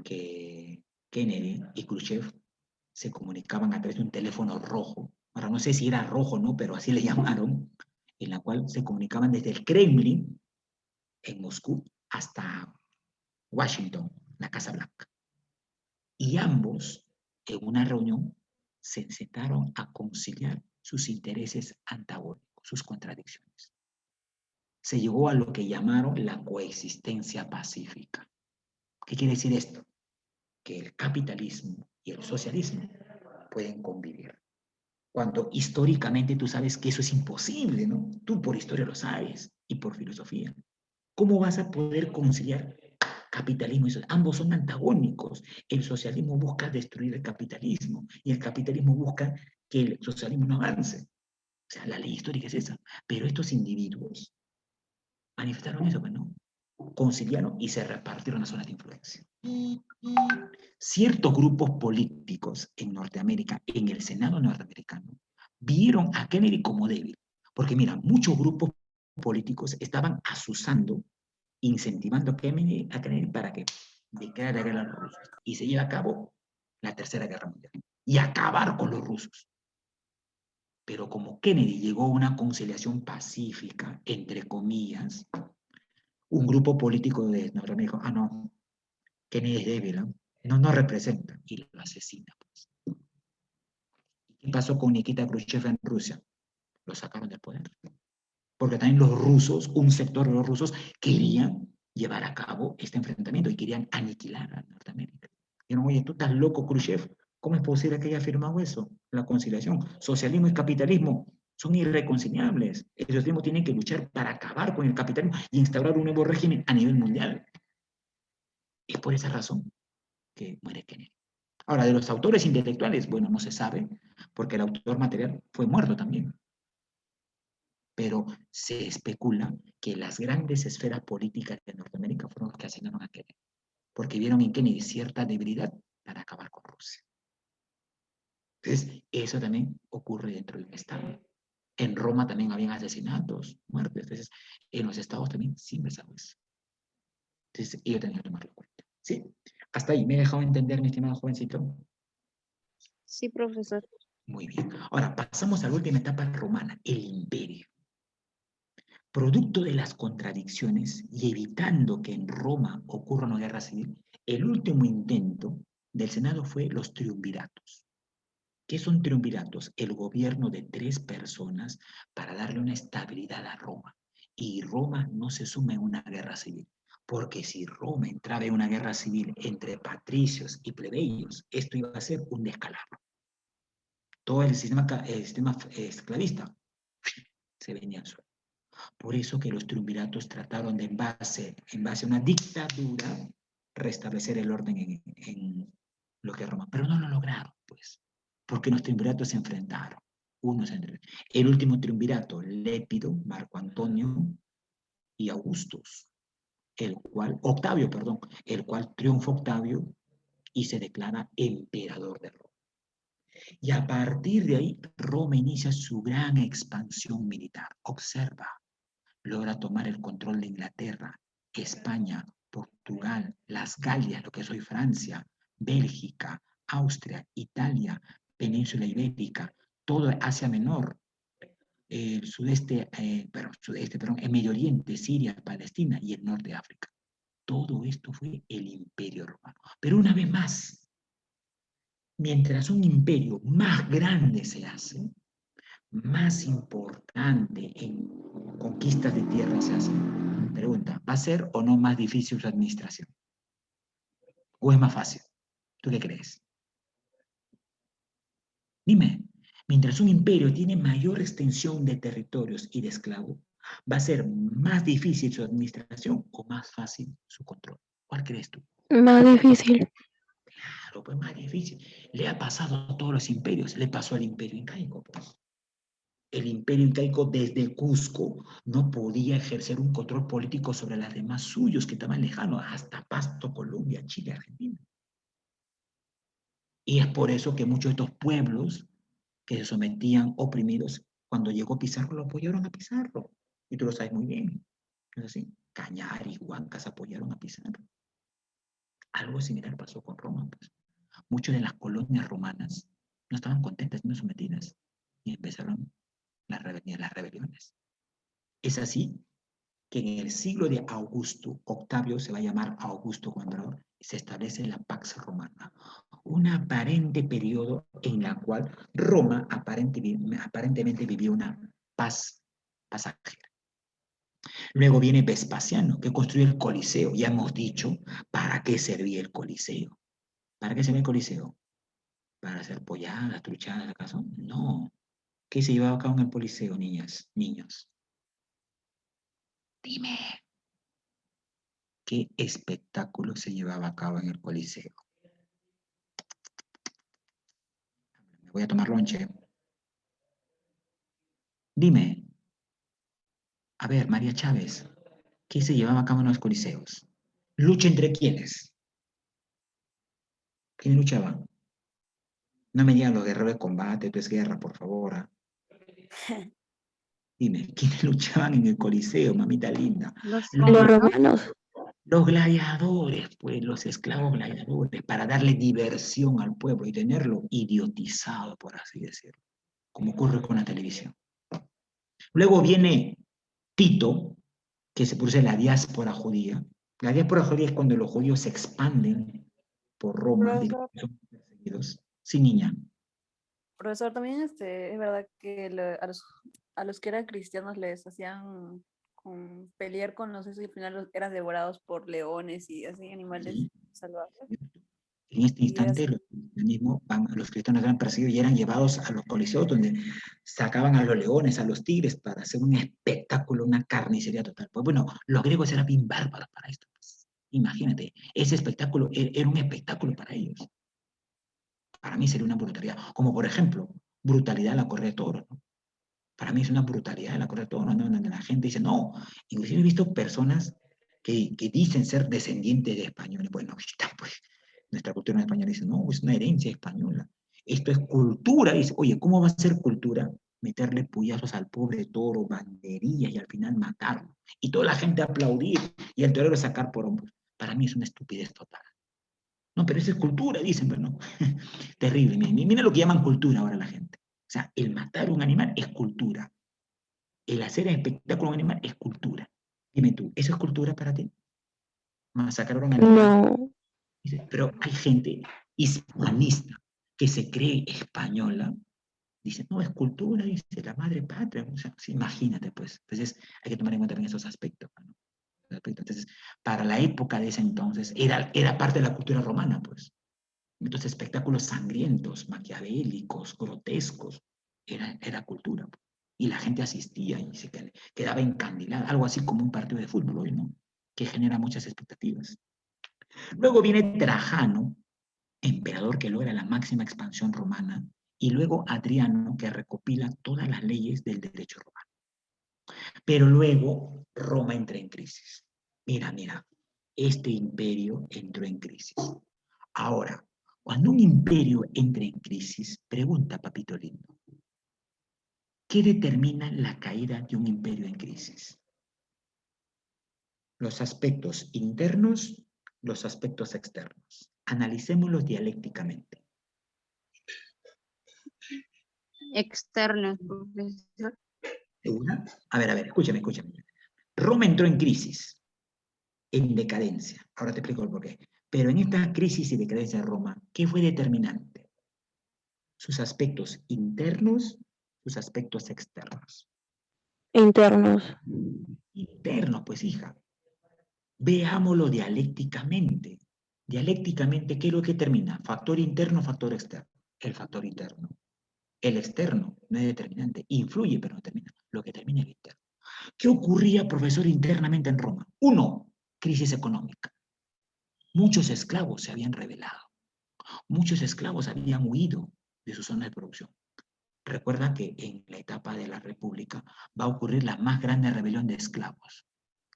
Speaker 1: que Kennedy y Khrushchev se comunicaban a través de un teléfono rojo. Ahora no sé si era rojo o no, pero así le llamaron, en la cual se comunicaban desde el Kremlin, en Moscú, hasta Washington, la Casa Blanca. Y ambos, en una reunión, se sentaron a conciliar sus intereses antagónicos, sus contradicciones. Se llegó a lo que llamaron la coexistencia pacífica. ¿Qué quiere decir esto? Que el capitalismo y el socialismo pueden convivir. Cuando históricamente tú sabes que eso es imposible, ¿no? Tú por historia lo sabes y por filosofía. ¿Cómo vas a poder conciliar capitalismo y socialismo? Ambos son antagónicos. El socialismo busca destruir el capitalismo y el capitalismo busca que el socialismo no avance. O sea, la ley histórica es esa. Pero estos individuos manifestaron eso, pues, ¿no? Conciliaron y se repartieron las zonas de influencia. Ciertos grupos políticos en Norteamérica, en el Senado norteamericano, vieron a Kennedy como débil. Porque mira, muchos grupos políticos estaban asusando, incentivando a Kennedy para que declarara la guerra a los rusos y se lleve a cabo la Tercera Guerra Mundial y acabar con los rusos. Pero como Kennedy llegó a una conciliación pacífica, entre comillas, un grupo político de Norteamérica dijo, no, Kennedy es débil, no representa, y lo asesina. Pues. ¿Qué pasó con Nikita Khrushchev en Rusia? Lo sacaron del poder. Porque también los rusos, un sector de los rusos, querían llevar a cabo este enfrentamiento y querían aniquilar a Norteamérica. Dijeron, oye, tú estás loco, Khrushchev, ¿cómo es posible que haya firmado eso? La conciliación. Socialismo y capitalismo son irreconciliables. El socialismo tiene que luchar para acabar con el capitalismo y instaurar un nuevo régimen a nivel mundial. Es por esa razón que muere Kennedy. Ahora, de los autores intelectuales, bueno, no se sabe, porque el autor material fue muerto también. Pero se especula que las grandes esferas políticas de Norteamérica fueron los que asesinaron a Kennedy, porque vieron en Kennedy cierta debilidad para acabar con Rusia. Entonces, eso también ocurre dentro del Estado. En Roma también habían asesinatos, muertes. Entonces, en los estados también siempre se hace eso. Entonces, ellos tenían que tomarlo en cuenta. ¿Sí? Hasta ahí, ¿me he dejado entender, mi estimado jovencito?
Speaker 2: Sí, profesor.
Speaker 1: Muy bien. Ahora, pasamos a la última etapa romana, el imperio. Producto de las contradicciones y evitando que en Roma ocurra una guerra civil, el último intento del Senado fue los triunviratos. ¿Qué son triunviratos? El gobierno de 3 personas para darle una estabilidad a Roma. Y Roma no se suma en una guerra civil. Porque si Roma entraba en una guerra civil entre patricios y plebeyos, esto iba a ser un descalabro. Todo el sistema esclavista se venía al suelo. Por eso que los triunviratos trataron de, en base a una dictadura, restablecer el orden en lo que es Roma. Pero no lo lograron, pues, porque los triunviratos se enfrentaron. Unos entre el último triunvirato, Lépido, Marco Antonio y Augustus, Octavio, perdón, el cual triunfa Octavio y se declara emperador de Roma. Y a partir de ahí, Roma inicia su gran expansión militar. Observa, logra tomar el control de Inglaterra, España, Portugal, las Galias, lo que es hoy Francia, Bélgica, Austria, Italia, península ibérica, todo Asia Menor, el el Medio Oriente, Siria, Palestina y el norte de África. Todo esto fue el Imperio Romano. Pero una vez más, mientras un imperio más grande se hace, más importante en conquistas de tierra se hace. Pregunta, ¿va a ser o no más difícil su administración? ¿O es más fácil? ¿Tú qué crees? Dime, mientras un imperio tiene mayor extensión de territorios y de esclavos, ¿va a ser más difícil su administración o más fácil su control? ¿Cuál crees tú?
Speaker 3: Más difícil.
Speaker 1: Claro, pues más difícil. Le ha pasado a todos los imperios, le pasó al imperio incaico, pues. El imperio incaico desde Cusco no podía ejercer un control político sobre las demás suyos que estaban lejanos, hasta Pasto, Colombia, Chile, Argentina. Y es por eso que muchos de estos pueblos que se sometían oprimidos, cuando llegó Pizarro lo apoyaron a Pizarro. Y tú lo sabes muy bien. Es así. Cañari, Huancas apoyaron a Pizarro. Algo similar pasó con Roma. Pues. Muchas de las colonias romanas no estaban contentas, no sometidas. Y empezaron las rebeliones. Es así que en el siglo de Augusto, Octavio se va a llamar Augusto Emperador, se establece la Pax Romana, un aparente periodo en la cual Roma aparentemente vivió una paz pasajera. Luego viene Vespasiano, que construye el Coliseo. Ya hemos dicho para qué servía el Coliseo. ¿Para qué servía el Coliseo? ¿Para hacer polladas, truchadas, acaso? No. ¿Qué se llevaba a cabo en el Coliseo, niñas, niños? Dime. ¿Qué espectáculo se llevaba a cabo en el Coliseo? Me voy a tomar lonche. Dime. A ver, María Chávez, ¿qué se llevaba a cabo en los Coliseos? ¿Lucha entre quiénes? ¿Quiénes luchaban? No me digan los guerreros de combate, tú es guerra, por favor. ¿Ah? Dime, ¿quiénes luchaban en el Coliseo, mamita linda?
Speaker 2: Los
Speaker 3: Los
Speaker 2: romanos.
Speaker 3: romanos.
Speaker 1: Los gladiadores, pues, los esclavos gladiadores, para darle diversión al pueblo y tenerlo idiotizado, por así decirlo, como ocurre con la televisión. Luego viene Tito, que se produce la diáspora judía. La diáspora judía es cuando los judíos se expanden por Roma,
Speaker 5: Profesor,
Speaker 1: son perseguidos. Sí, niña.
Speaker 5: profesor, también es verdad que a los que eran cristianos les hacían pelear con los esos y al final eran devorados por leones y así animales
Speaker 1: Sí.
Speaker 5: salvajes.
Speaker 1: En este
Speaker 5: Y era
Speaker 1: instante los cristianos eran perseguidos y eran llevados a los coliseos donde sacaban a los leones, a los tigres para hacer un espectáculo, una carnicería total. Pues bueno, los griegos eran bien bárbaros para esto. Pues. Imagínate, ese espectáculo era un espectáculo para ellos. Para mí sería una brutalidad. Como por ejemplo, brutalidad la correa de toros. ¿No? Para mí es una brutalidad la correa de toros, ¿no? Donde la gente dice, no, inclusive he visto personas que dicen ser descendientes de españoles. Bueno, pues nuestra cultura española dice, no, es una herencia española. Esto es cultura. Dice, oye, ¿cómo va a ser cultura? Meterle puyazos al pobre toro, banderillas y al final matarlo. Y toda la gente aplaudir y el torero sacar por hombros. Para mí es una estupidez total. No, pero eso es cultura, dicen, pero no. Terrible. Mira lo que llaman cultura ahora la gente. O sea, el matar un animal es cultura. El hacer espectáculo a un animal es cultura. Dime tú, ¿eso es cultura para ti? Masacrar a un animal.
Speaker 3: No.
Speaker 1: Pero hay gente hispanista que se cree española. Dice, no, es cultura, dice, la madre patria. O sea, sí, imagínate, pues. Entonces, hay que tomar en cuenta también esos aspectos. ¿No? Entonces, para la época de ese entonces, era parte de la cultura romana, pues. Entonces, espectáculos sangrientos, maquiavélicos, grotescos, era cultura. Y la gente asistía y se quedaba encandilada, algo así como un partido de fútbol hoy, ¿no? Que genera muchas expectativas. Luego viene Trajano, emperador que logra la máxima expansión romana, y luego Adriano, que recopila todas las leyes del derecho romano. Pero luego Roma entra en crisis. Mira, este imperio entró en crisis. Ahora, cuando un imperio entra en crisis, pregunta, papito lindo, ¿qué determina la caída de un imperio en crisis? Los aspectos internos, los aspectos externos. Analicémoslos dialécticamente.
Speaker 2: Externo, profesor.
Speaker 1: ¿Segura? A ver, escúchame. Roma entró en crisis, en decadencia. Ahora te explico el porqué. Pero en esta crisis y decadencia de Roma, ¿qué fue determinante? Sus aspectos internos, sus aspectos externos.
Speaker 3: Internos.
Speaker 1: Internos, pues hija. Veámoslo dialécticamente. Dialécticamente, ¿qué es lo que termina? ¿Factor interno o factor externo? El factor interno. El externo no es determinante. Influye, pero no determina. Lo que termina es el interno. ¿Qué ocurría, profesor, internamente en Roma? Uno, crisis económica. Muchos esclavos se habían rebelado. Muchos esclavos habían huido de su zona de producción. Recuerda que en la etapa de la República va a ocurrir la más grande rebelión de esclavos.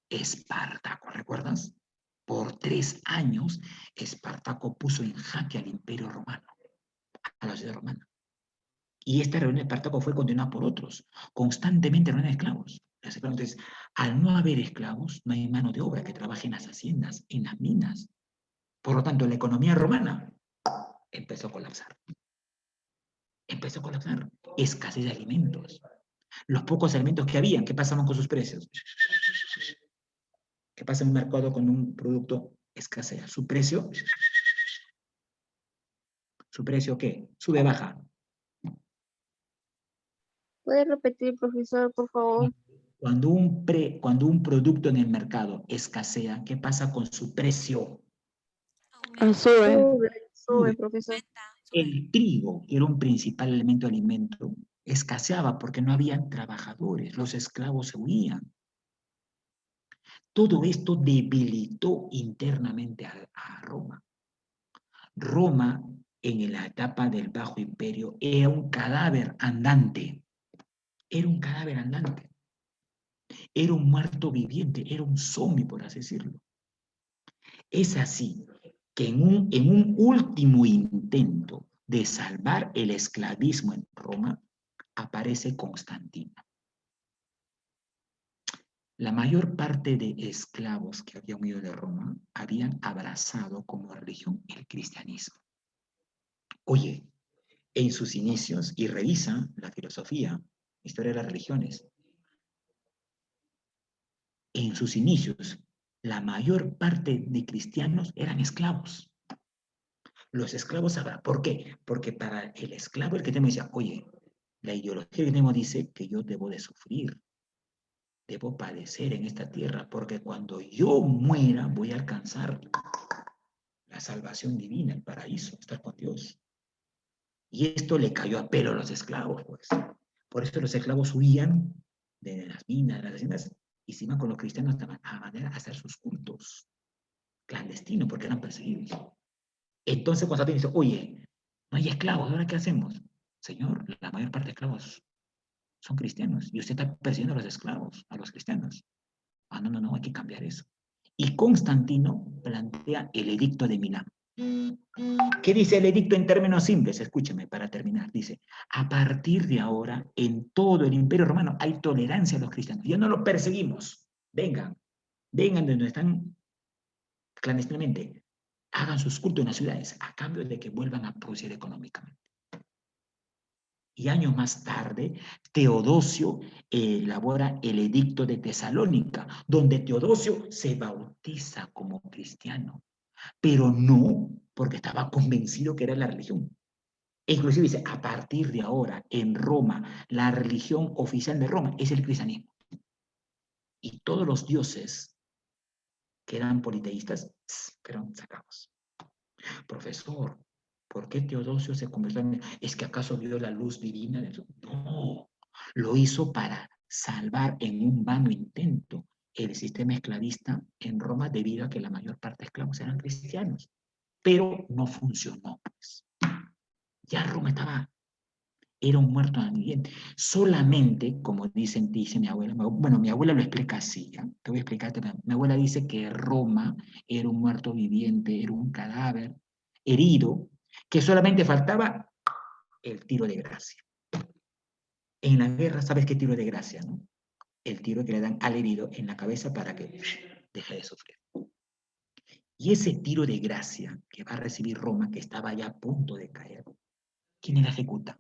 Speaker 1: Espartaco, ¿recuerdas? Por 3 años, Espartaco puso en jaque al Imperio Romano, a la ciudad romana. Y esta rebelión de Espartaco fue continuada por otros, constantemente rebelión de esclavos. Entonces, al no haber esclavos, no hay mano de obra que trabaje en las haciendas, en las minas. Por lo tanto, la economía romana empezó a colapsar. Empezó a colapsar. Escasez de alimentos. Los pocos alimentos que habían, ¿qué pasaban con sus precios? ¿Qué pasa en un mercado con un producto escasea? Su precio ¿qué? Sube, baja.
Speaker 2: ¿Puede repetir, profesor, por favor?
Speaker 1: Cuando un producto en el mercado escasea, ¿qué pasa con su precio?
Speaker 3: Sube.
Speaker 2: Sube, profesor.
Speaker 1: El trigo, que era un principal elemento de alimento, escaseaba porque no habían trabajadores, los esclavos se huían. Todo esto debilitó internamente a Roma. Roma, en la etapa del Bajo Imperio, era un cadáver andante. Era un cadáver andante. Era un muerto viviente, era un zombie, por así decirlo. Es así que en un último intento de salvar el esclavismo en Roma, aparece Constantino. La mayor parte de esclavos que habían huido de Roma habían abrazado como religión el cristianismo. Oye, en sus inicios, y revisa la filosofía, historia de las religiones, en sus inicios, la mayor parte de cristianos eran esclavos. Los esclavos sabrán. ¿Por qué? Porque para el esclavo, el que tenemos decía, oye, la ideología que tenemos dice que yo debo de sufrir, debo padecer en esta tierra, porque cuando yo muera voy a alcanzar la salvación divina, el paraíso, estar con Dios. Y esto le cayó a pelo a los esclavos, pues. Por eso los esclavos huían de las minas, de las haciendas, y se iban con los cristianos a manera a hacer sus cultos clandestinos, porque eran perseguidos. Entonces Constantino dice, oye, no hay esclavos, ¿ahora qué hacemos? Señor, la mayor parte de esclavos son cristianos, y usted está persiguiendo a los esclavos, a los cristianos. Ah, no, hay que cambiar eso. Y Constantino plantea el edicto de Milán. ¿Qué dice el edicto en términos simples? Escúcheme para terminar. Dice, a partir de ahora, en todo el Imperio Romano hay tolerancia a los cristianos. Ya no los perseguimos. Vengan de donde están clandestinamente. Hagan sus cultos en las ciudades a cambio de que vuelvan a producir económicamente. Y años más tarde, Teodosio elabora el edicto de Tesalónica, donde Teodosio se bautiza como cristiano, pero no porque estaba convencido que era la religión. E inclusive dice, a partir de ahora, en Roma, la religión oficial de Roma es el cristianismo. Y todos los dioses que eran politeístas, fueron sacados. Profesor, ¿por qué Teodosio se convirtió en... ¿Es que acaso vio la luz divina? No, Lo hizo para salvar en un vano intento el sistema esclavista en Roma debido a que la mayor parte de esclavos eran cristianos. Pero no funcionó, pues. Ya Roma era un muerto viviente. Solamente, como dice mi abuela, bueno, mi abuela lo explica así, ¿ya? Te voy a explicarte. Mi abuela dice que Roma era un muerto viviente, era un cadáver herido, que solamente faltaba el tiro de gracia. En la guerra, ¿sabes qué tiro de gracia, no? El tiro que le dan al herido en la cabeza para que deje de sufrir. Y ese tiro de gracia que va a recibir Roma, que estaba ya a punto de caer, ¿quién la ejecuta?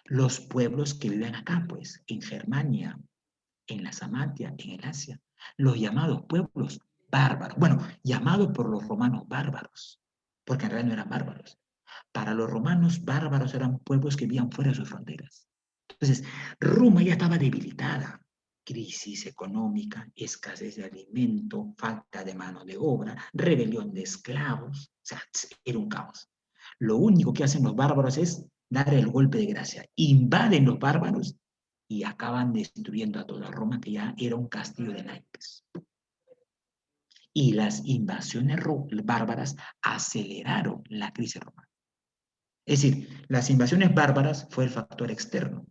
Speaker 1: Los pueblos que vivían acá, pues, en Germania, en la Samatia, en el Asia, los llamados pueblos bárbaros. Bueno, llamados por los romanos bárbaros, porque en realidad no eran bárbaros. Para los romanos, bárbaros eran pueblos que vivían fuera de sus fronteras. Entonces, Roma ya estaba debilitada. Crisis económica, escasez de alimento, falta de mano de obra, rebelión de esclavos. O sea, era un caos. Lo único que hacen los bárbaros es dar el golpe de gracia. Invaden los bárbaros y acaban destruyendo a toda Roma, que ya era un castillo de naipes. Y las invasiones bárbaras aceleraron la crisis romana. Es decir, las invasiones bárbaras fue el factor externo,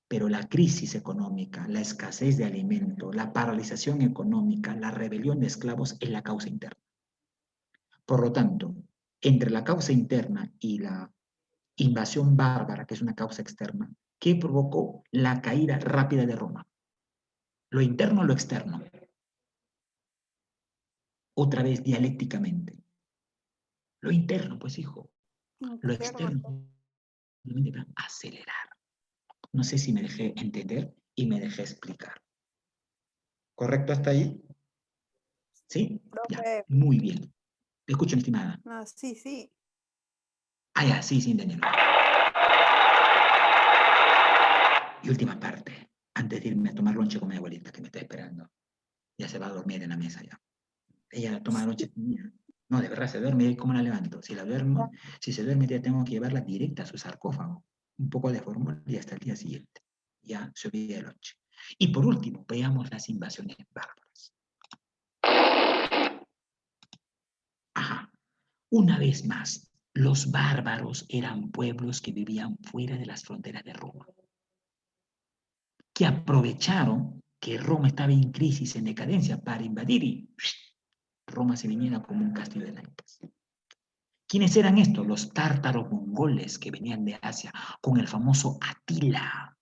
Speaker 1: pero la crisis económica, la escasez de alimento, la paralización económica, la rebelión de esclavos es la causa interna. Por lo tanto, entre la causa interna y la invasión bárbara, que es una causa externa, ¿qué provocó la caída rápida de Roma? ¿Lo interno o lo externo? Otra vez dialécticamente. Lo interno, pues hijo. Lo externo va a acelerar. No sé si me dejé entender y me dejé explicar. ¿Correcto hasta ahí? ¿Sí? Ya,
Speaker 5: Profe,
Speaker 1: muy bien. Te escucho, mi estimada.
Speaker 5: no, sí, sí.
Speaker 1: Ah, ya, sí, sí, entendí. Y última parte, antes de irme a tomar lonche con mi abuelita, que me está esperando. Ya se va a dormir en la mesa ya. Ella toma lonche. No, de verdad, se duerme y cómo la levanto. Si se duerme, ya tengo que llevarla directa a su sarcófago. Un poco de fórmula y hasta el día siguiente. Ya se olvida el lonche. Y por último, veamos las invasiones bárbaras. Ajá. Una vez más, los bárbaros eran pueblos que vivían fuera de las fronteras de Roma, que aprovecharon que Roma estaba en crisis, en decadencia, para invadir y Roma se viniera como un castillo de naipes. ¿Quiénes eran estos? Los tártaros mongoles que venían de Asia con el famoso Atila,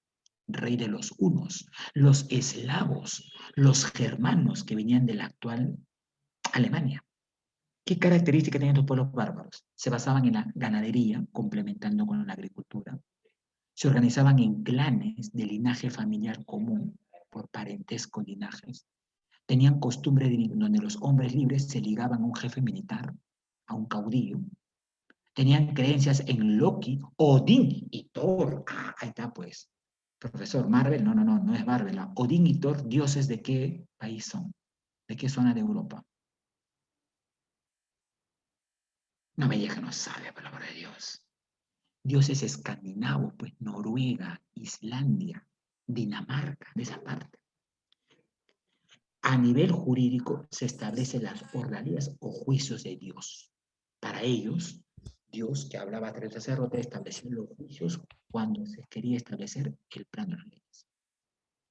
Speaker 1: rey de los hunos, los eslavos, los germanos que venían de la actual Alemania. ¿Qué características tenían estos pueblos bárbaros? Se basaban en la ganadería, complementando con la agricultura. Se organizaban en clanes de linaje familiar común, por parentesco linajes. Tenían costumbre donde los hombres libres se ligaban a un jefe militar, a un caudillo. Tenían creencias en Loki, Odín y Thor. Ah, ahí está pues. Profesor, Marvel, no es Marvel. Odín y Thor, dioses de qué país son, de qué zona de Europa. No me diga que no sabe, por el amor de Dios. Dioses escandinavos, pues Noruega, Islandia, Dinamarca, de esa parte. A nivel jurídico se establecen las ordalías o juicios de Dios. Para ellos, Dios, que hablaba a través del sacerdote, establecía los juicios cuando se quería establecer el plano de las leyes.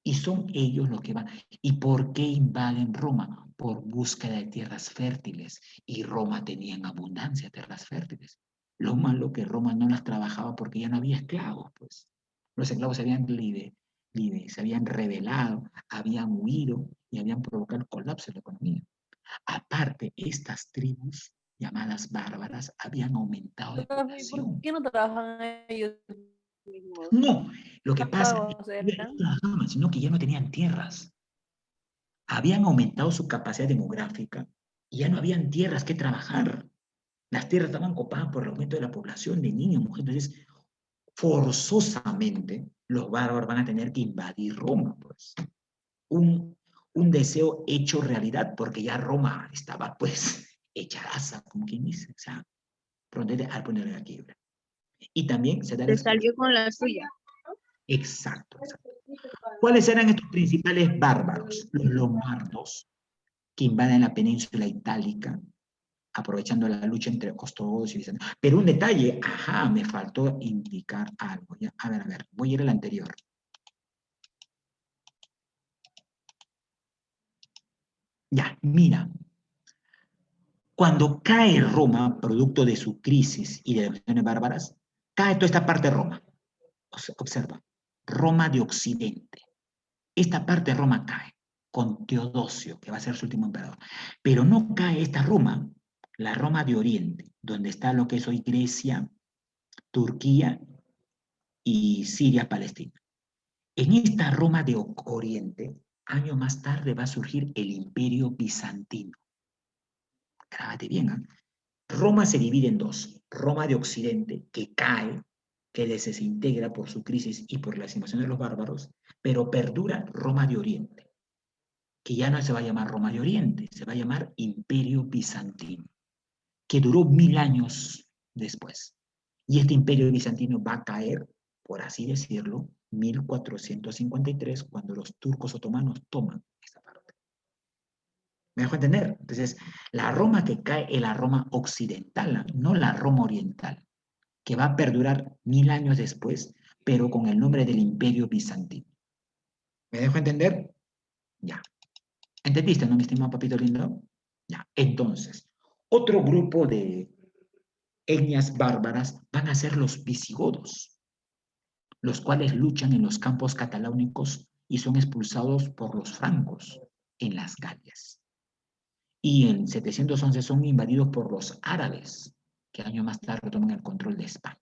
Speaker 1: Y son ellos los que van. ¿Y por qué invaden Roma? Por búsqueda de tierras fértiles. Y Roma tenía en abundancia tierras fértiles. Lo malo que Roma no las trabajaba porque ya no había esclavos, pues. Los esclavos se habían rebelado, habían huido y habían provocado el colapso de la economía. Aparte, estas tribus llamadas bárbaras habían aumentado de
Speaker 5: Profe, ¿por
Speaker 1: población.
Speaker 5: qué no trabajan ellos mismos?
Speaker 1: No, lo que pasa es
Speaker 5: Esclavos
Speaker 1: que no
Speaker 5: eran.
Speaker 1: trabajaban, sino que ya no tenían tierras. Habían aumentado su capacidad demográfica y ya no habían tierras que trabajar. Las tierras estaban copadas por el aumento de la población de niños, mujeres. Entonces, forzosamente, los bárbaros van a tener que invadir Roma, pues. Un deseo hecho realidad, porque ya Roma estaba, pues, hecharaza, como quien dice, o sea, pronto al ponerle la quiebra. Y también se da la
Speaker 2: Se
Speaker 1: explosión.
Speaker 2: salió con la suya.
Speaker 1: Exacto, exacto. ¿Cuáles eran estos principales bárbaros? Los lombardos, que invaden la península itálica, aprovechando la lucha entre ostrogodos y bizantinos. Pero un detalle, ajá, me faltó indicar algo. ¿Ya? A ver, voy a ir al anterior. Ya, mira, cuando cae Roma, producto de su crisis y de las invasiones bárbaras, cae toda esta parte de Roma. Observa, Roma de Occidente. Esta parte de Roma cae con Teodosio, que va a ser su último emperador. Pero no cae esta Roma, la Roma de Oriente, donde está lo que es hoy Grecia, Turquía y Siria, Palestina. En esta Roma de Oriente, años más tarde va a surgir el Imperio Bizantino. Grábate bien, ¿eh? Roma se divide en dos. Roma de Occidente, que cae, que se desintegra por su crisis y por las invasiones de los bárbaros, pero perdura Roma de Oriente, que ya no se va a llamar Roma de Oriente, se va a llamar Imperio Bizantino, que duró 1000 años después. Y este Imperio Bizantino va a caer, por así decirlo, 1453, cuando los turcos otomanos toman esa parte. ¿Me dejo entender? Entonces, la Roma que cae es la Roma occidental, no la Roma oriental, que va a perdurar 1000 años después, pero con el nombre del Imperio Bizantino. ¿Me dejo entender? Ya. ¿Entendiste, no, mi estimado papito lindo? Ya. Entonces, otro grupo de etnias bárbaras van a ser los visigodos, los cuales luchan en los campos cataláunicos y son expulsados por los francos en las Galias. Y en 711 son invadidos por los árabes, que años más tarde toman el control de España.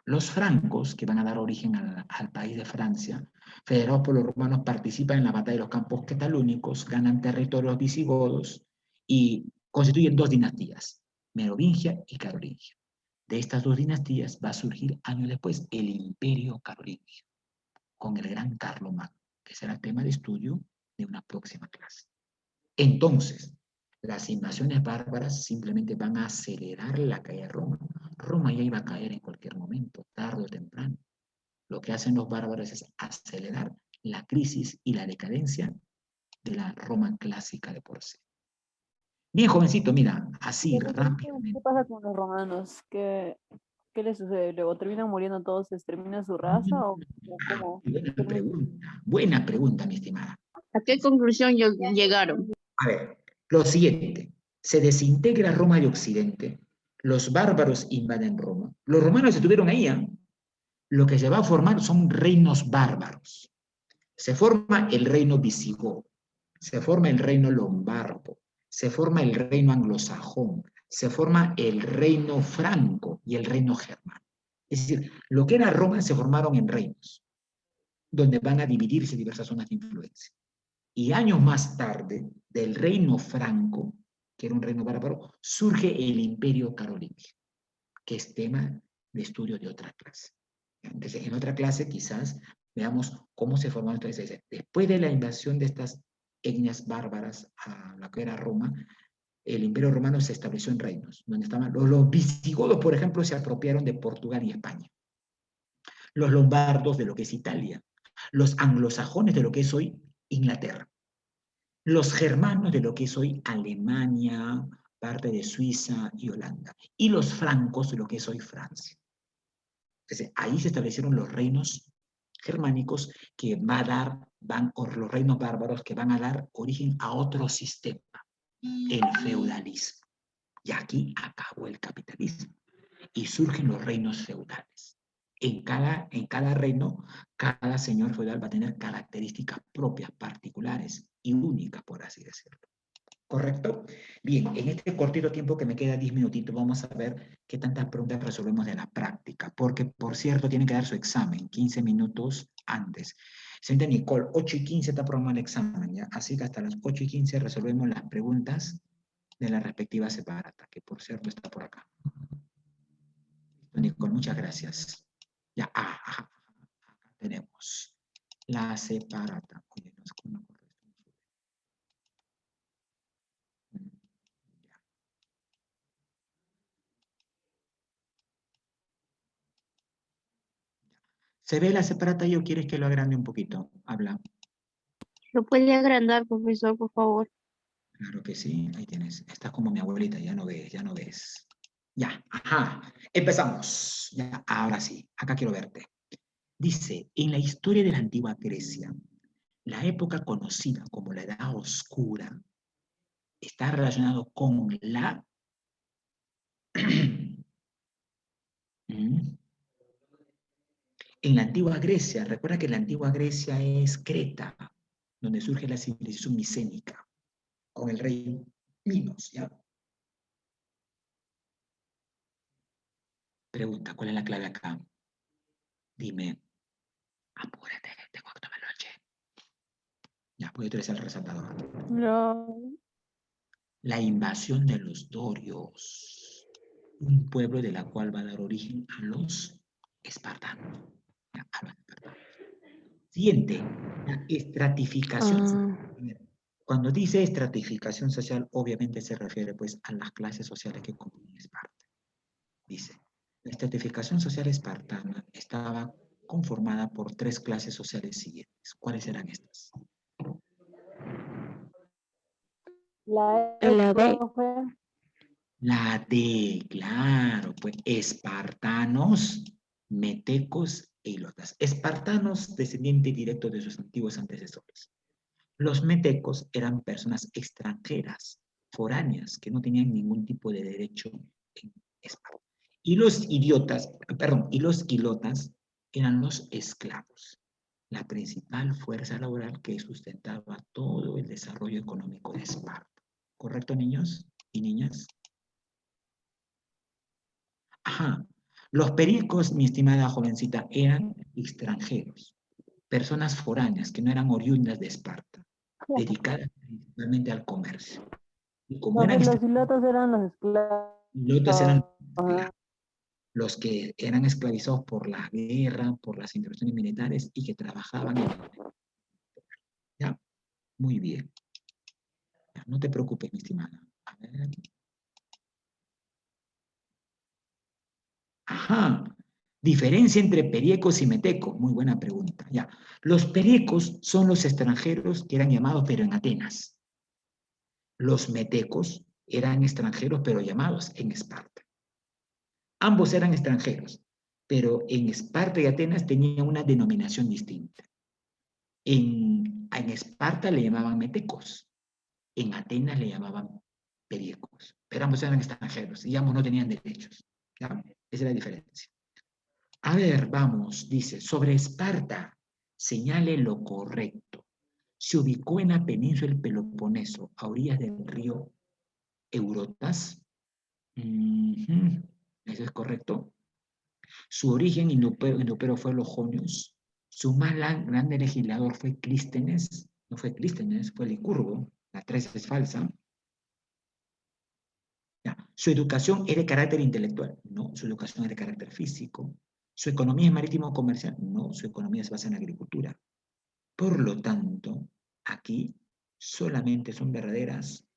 Speaker 1: Los francos, que van a dar origen al país de Francia, federados por los romanos, participan en la batalla de los campos catalúnicos, ganan territorios visigodos y constituyen dos dinastías, Merovingia y Carolingia. De estas dos dinastías va a surgir años después el Imperio Carolingio, con el gran Carlomagno, que será tema de estudio de una próxima clase. Entonces, las invasiones bárbaras simplemente van a acelerar la caída de Roma. Roma ya iba a caer en cualquier momento, tarde o temprano. Lo que hacen los bárbaros es acelerar la crisis y la decadencia de la Roma clásica de por sí. Bien, jovencito, mira, así rápidamente.
Speaker 5: ¿Qué pasa con los romanos? ¿Qué les sucede? ¿Luego terminan muriendo todos, se extermina su raza o cómo termina?
Speaker 1: Buena pregunta, mi estimada.
Speaker 2: ¿A qué conclusión llegaron?
Speaker 1: A ver, lo siguiente, se desintegra Roma de Occidente, los bárbaros invaden Roma, los romanos estuvieron ahí, ¿eh? Lo que se va a formar son reinos bárbaros. Se forma el reino visigodo, se forma el reino lombardo, se forma el reino anglosajón, se forma el reino franco y el reino germano. Es decir, lo que era Roma se formaron en reinos, donde van a dividirse diversas zonas de influencia. Y años más tarde, del reino franco, que era un reino bárbaro, surge el imperio carolingio, que es tema de estudio de otra clase. Entonces, en otra clase quizás veamos cómo se formaron. Entonces, después de la invasión de estas etnias bárbaras a la que era Roma, el imperio romano se estableció en reinos, donde estaban los visigodos, por ejemplo, se apropiaron de Portugal y España, los lombardos de lo que es Italia, los anglosajones de lo que es hoy Inglaterra, los germanos de lo que es hoy Alemania, parte de Suiza y Holanda, y los francos de lo que es hoy Francia. Entonces, ahí se establecieron los reinos germánicos que o los reinos bárbaros que van a dar origen a otro sistema, el feudalismo. Y aquí acabó el capitalismo y surgen los reinos feudales. En cada reino, cada señor feudal va a tener características propias, particulares y únicas, por así decirlo. ¿Correcto? Bien, en este cortito tiempo que me queda, 10 minutitos, vamos a ver qué tantas preguntas resolvemos de la práctica, porque, por cierto, tienen que dar su examen 15 minutos antes. Señorita Nicole, 8:15 está programado el examen, ¿ya? Así que hasta las 8:15 resolvemos las preguntas de la respectiva separata, que, por cierto, está por acá. Nicole, muchas gracias. Ya, acá tenemos la separata. Oye, no sé cómo me acuerdo esto. ¿Se ve la separata o quieres que lo agrande un poquito? Habla.
Speaker 3: ¿Lo puede agrandar, profesor, por favor?
Speaker 1: Claro que sí, ahí tienes. Estás como mi abuelita, ya no ves, ya no ves. Ya, ajá. Empezamos. Ya, ahora sí, acá quiero verte. Dice, en la historia de la antigua Grecia, la época conocida como la Edad Oscura está relacionado con la... Mm. En la antigua Grecia, recuerda que la antigua Grecia es Creta, donde surge la civilización micénica, con el rey Minos, ¿ya? Pregunta, ¿cuál es la clave acá? Dime, apúrate, tengo que tomar noche. Ya, porque tú eres el resaltador.
Speaker 5: No.
Speaker 1: La invasión de los dorios, un pueblo de la cual va a dar origen a los espartanos. Ya, a los espartanos. Siguiente, la estratificación social.
Speaker 3: Ah,
Speaker 1: A ver, cuando dice estratificación social, obviamente se refiere pues a las clases sociales que componen Esparta. Dice, la estratificación social espartana estaba conformada por 3 clases sociales siguientes. ¿Cuáles eran estas?
Speaker 5: La E,
Speaker 3: la D.
Speaker 5: profe.
Speaker 1: La D, claro, pues espartanos, metecos e ilotas. Espartanos, descendiente directo de sus antiguos antecesores. Los metecos eran personas extranjeras, foráneas, que no tenían ningún tipo de derecho en Esparta. Y los idiotas, perdón, y los ilotas eran los esclavos, la principal fuerza laboral que sustentaba todo el desarrollo económico de Esparta. ¿Correcto, niños y niñas? Ajá. Los pericos, mi estimada jovencita, eran extranjeros, personas foráneas que no eran oriundas de Esparta, dedicadas principalmente al comercio. Y como
Speaker 5: Profe,
Speaker 1: eran
Speaker 5: los
Speaker 1: extranjeros,
Speaker 5: hilotos eran los esclavos.
Speaker 1: los otros eran los que eran esclavizados por la guerra, por las intervenciones militares y que trabajaban en el... ¿Ya? Muy bien. Ya, no te preocupes, mi estimada. A ver. Ajá. Diferencia entre periecos y metecos. Muy buena pregunta. Ya. Los periecos son los extranjeros que eran llamados, pero en Atenas. Los metecos eran extranjeros, pero llamados en Esparta. Ambos eran extranjeros, pero en Esparta y Atenas tenían una denominación distinta. En Esparta le llamaban metecos, en Atenas le llamaban periecos, pero ambos eran extranjeros y ambos no tenían derechos. ¿Ya? Esa es la diferencia. A ver, vamos, dice, sobre Esparta, señale lo correcto. Se ubicó en la península del Peloponeso, a orillas del río Eurotas. Eso es correcto. Su origen indopero fue los jonios. Su más grande legislador fue Clístenes. No fue Clístenes, fue Licurgo. La 3 es falsa. Ya. Su educación es de carácter intelectual. No, su educación es de carácter físico. Su economía es marítimo-comercial. No, su economía se basa en la agricultura. Por lo tanto, aquí solamente son verdaderas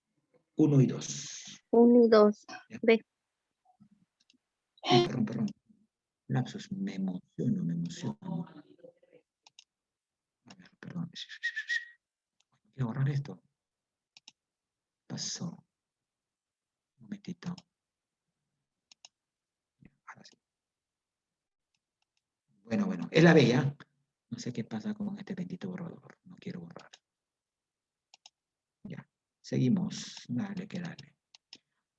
Speaker 1: 1 y 2.
Speaker 3: 1 y 2. B.
Speaker 1: Uy, perdón, perdón. Lapsus, me emociono, me emociono. A ver, perdón. Quiero borrar esto. Pasó. Un momentito. Ahora sí. Bueno, es la B, ¿ya? No sé qué pasa con este bendito borrador. No quiero borrar. Ya. Seguimos. Dale, que dale.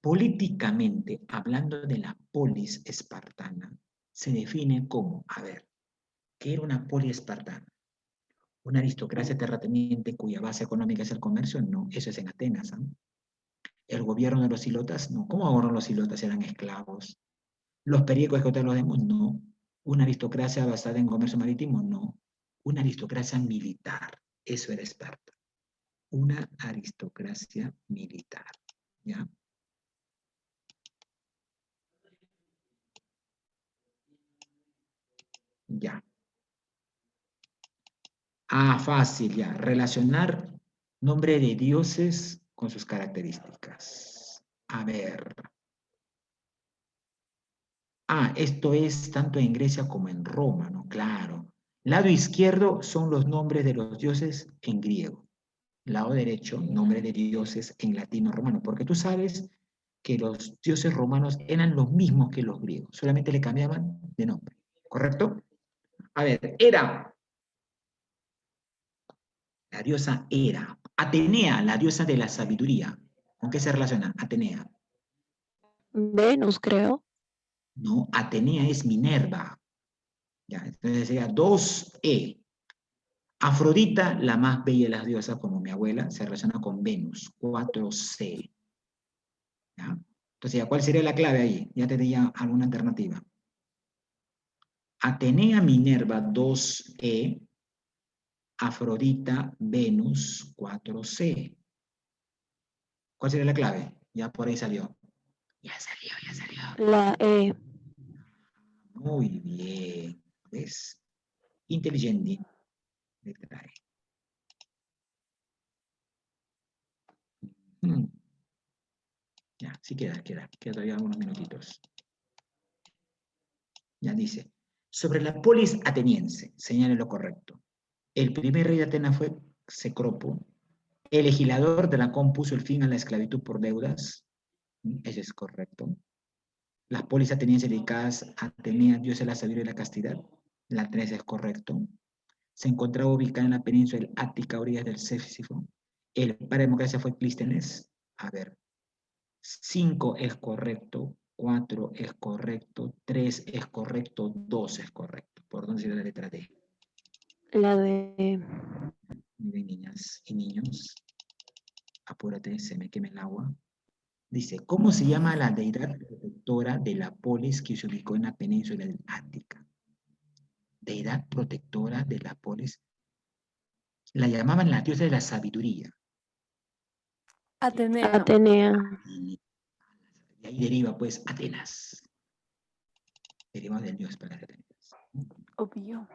Speaker 1: Políticamente, hablando de la polis espartana, se define como, a ver, ¿qué era una polis espartana? ¿Una aristocracia terrateniente cuya base económica es el comercio? No, eso es en Atenas. ¿Eh? ¿El gobierno de los ilotas? No. ¿Cómo ahora los ilotas eran esclavos? ¿Los periecos que lo demos? No. ¿Una aristocracia basada en comercio marítimo? No. Una aristocracia militar. Eso era Esparta. Una aristocracia militar. ¿Ya? Ya. Ah, fácil, ya. Relacionar nombre de dioses con sus características. A ver. Ah, esto es tanto en Grecia como en Roma, ¿no? Claro. Lado izquierdo son los nombres de los dioses en griego. Lado derecho, nombre de dioses en latino romano. Porque tú sabes que los dioses romanos eran los mismos que los griegos. Solamente le cambiaban de nombre. ¿Correcto? A ver, Hera. La diosa Hera. Atenea, la diosa de la sabiduría. ¿Con qué se relaciona? Atenea.
Speaker 3: Venus, creo.
Speaker 1: No, Atenea es Minerva. Ya, entonces sería 2E. Afrodita, la más bella de las diosas, como mi abuela, se relaciona con Venus, 4C. ¿Ya? Entonces, ¿cuál sería la clave ahí? Ya te diría alguna alternativa. Atenea, Minerva, 2E. Afrodita, Venus, 4C. ¿Cuál sería la clave? Ya por ahí salió. Ya salió.
Speaker 3: La E.
Speaker 1: Muy bien. ¿Ves? Inteligente. Letra E. Ya, sí queda todavía algunos minutitos. Ya dice, sobre la polis ateniense, señale lo correcto. El primer rey de Atenas fue Cecropo. El legislador de la puso el fin a la esclavitud por deudas. Ese es correcto. Las polis atenienses dedicadas a Atenea, diosa de la sabiduría y la castidad. La 3 es correcto. Se encontraba ubicada en la península del Ática, a orillas del Céfsifo. El padre de democracia fue Clístenes. A ver, 5 es correcto, 4 es correcto, 3 es correcto, 2 es correcto. ¿Por dónde sería la letra D?
Speaker 3: La D.
Speaker 1: Muy bien, niñas y niños. Apúrate, se me quema el agua. Dice, ¿cómo se llama la deidad protectora de la polis que se ubicó en la península del Ática? Deidad protectora de la polis. La llamaban la diosa de la sabiduría.
Speaker 5: Atenea.
Speaker 3: Atenea.
Speaker 1: Y de ahí deriva, pues, Atenas. Deriva del dios para Atenas.
Speaker 5: Obvio.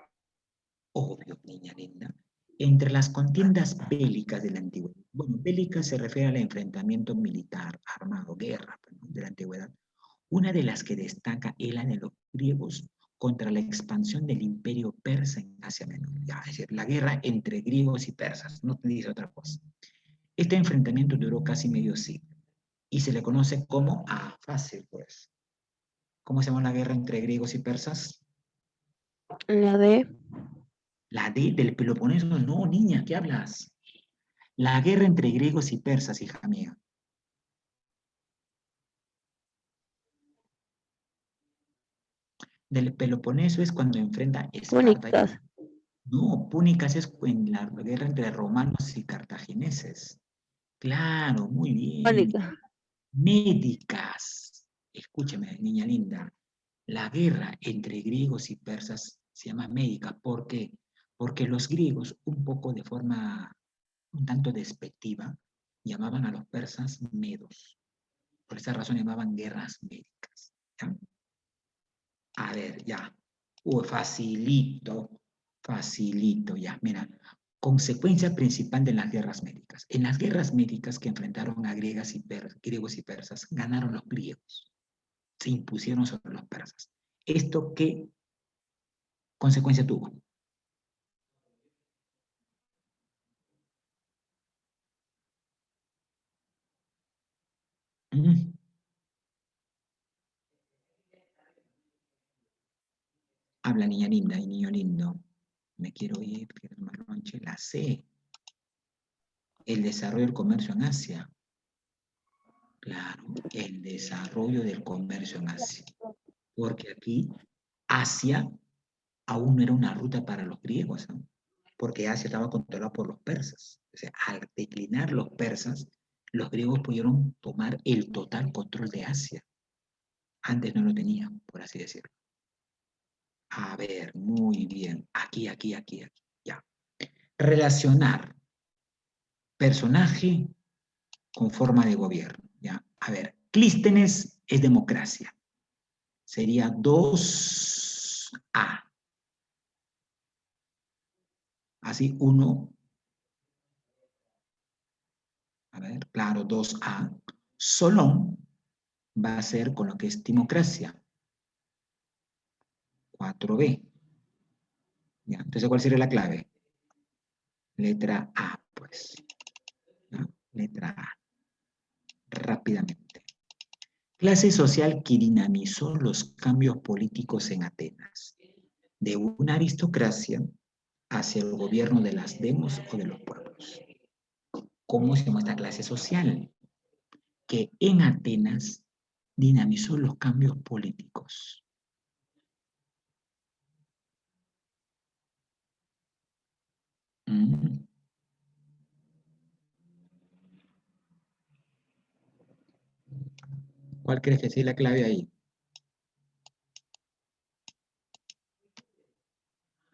Speaker 1: Obvio, niña linda. Entre las contiendas bélicas de la antigüedad, bueno, bélica se refiere al enfrentamiento militar, armado, guerra, ¿no?, de la antigüedad. Una de las que destaca es la de los griegos contra la expansión del imperio persa en Asia Menor. Ya, es decir, la guerra entre griegos y persas, no te dice otra cosa. Este enfrentamiento duró casi medio siglo y se le conoce como, fácil pues. ¿Cómo se llama la guerra entre griegos y persas?
Speaker 3: La D.
Speaker 1: La D del Peloponeso. No, niña, ¿qué hablas? La guerra entre griegos y persas, hija mía. Del Peloponeso es cuando enfrenta Esparta.
Speaker 3: Púnicas.
Speaker 1: No, púnicas es en la guerra entre romanos y cartagineses. Claro, muy bien.
Speaker 3: Púnicas.
Speaker 1: Médicas. Escúchame, niña linda. La guerra entre griegos y persas se llama médica. ¿Por qué? Porque los griegos, un poco de forma un tanto despectiva, llamaban a los persas medos. Por esa razón llamaban guerras médicas. ¿Ya? A ver, ya. Facilito, ya. Mira, consecuencia principal de las guerras médicas. En las guerras médicas que enfrentaron a griegos y persas, ganaron los griegos. Se impusieron sobre los persas. ¿Esto qué consecuencia tuvo? Habla, niña linda y niño lindo. Me quiero ir, quiero tomar lonche. La C. El desarrollo del comercio en Asia. Claro, el desarrollo del comercio en Asia. Porque aquí Asia aún no era una ruta para los griegos, ¿no? Porque Asia estaba controlada por los persas. O sea, al declinar los persas, los griegos pudieron tomar el total control de Asia. Antes no lo tenían, por así decirlo. A ver, muy bien. Aquí. Ya. Relacionar personaje con forma de gobierno. ¿Ya? A ver, Clístenes es democracia. Sería 2A. Así, 1. A ver, claro, 2A. Solón va a ser con lo que es democracia. 4B. Ya, entonces, ¿cuál sería la clave? Letra A, pues. ¿No? Letra A. Rápidamente. Clase social que dinamizó los cambios políticos en Atenas, de una aristocracia hacia el gobierno de las demos o de los pueblos. ¿Cómo se llama esta clase social? Que en Atenas dinamizó los cambios políticos. Mm. ¿Cuál crees que sea la clave ahí?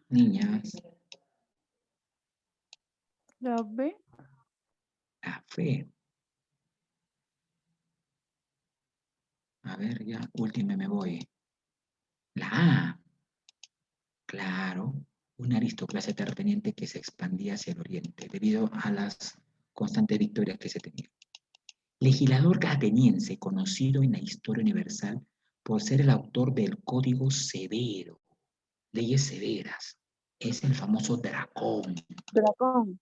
Speaker 1: Niñas,
Speaker 5: La B.
Speaker 1: la fe. A ver, ya, última me voy. La A. Claro, una aristocracia terrateniente que se expandía hacia el oriente debido a las constantes victorias que se tenían. Legislador ateniense conocido en la historia universal por ser el autor del Código Severo, leyes severas. Es el famoso Dracón.
Speaker 5: Dracón.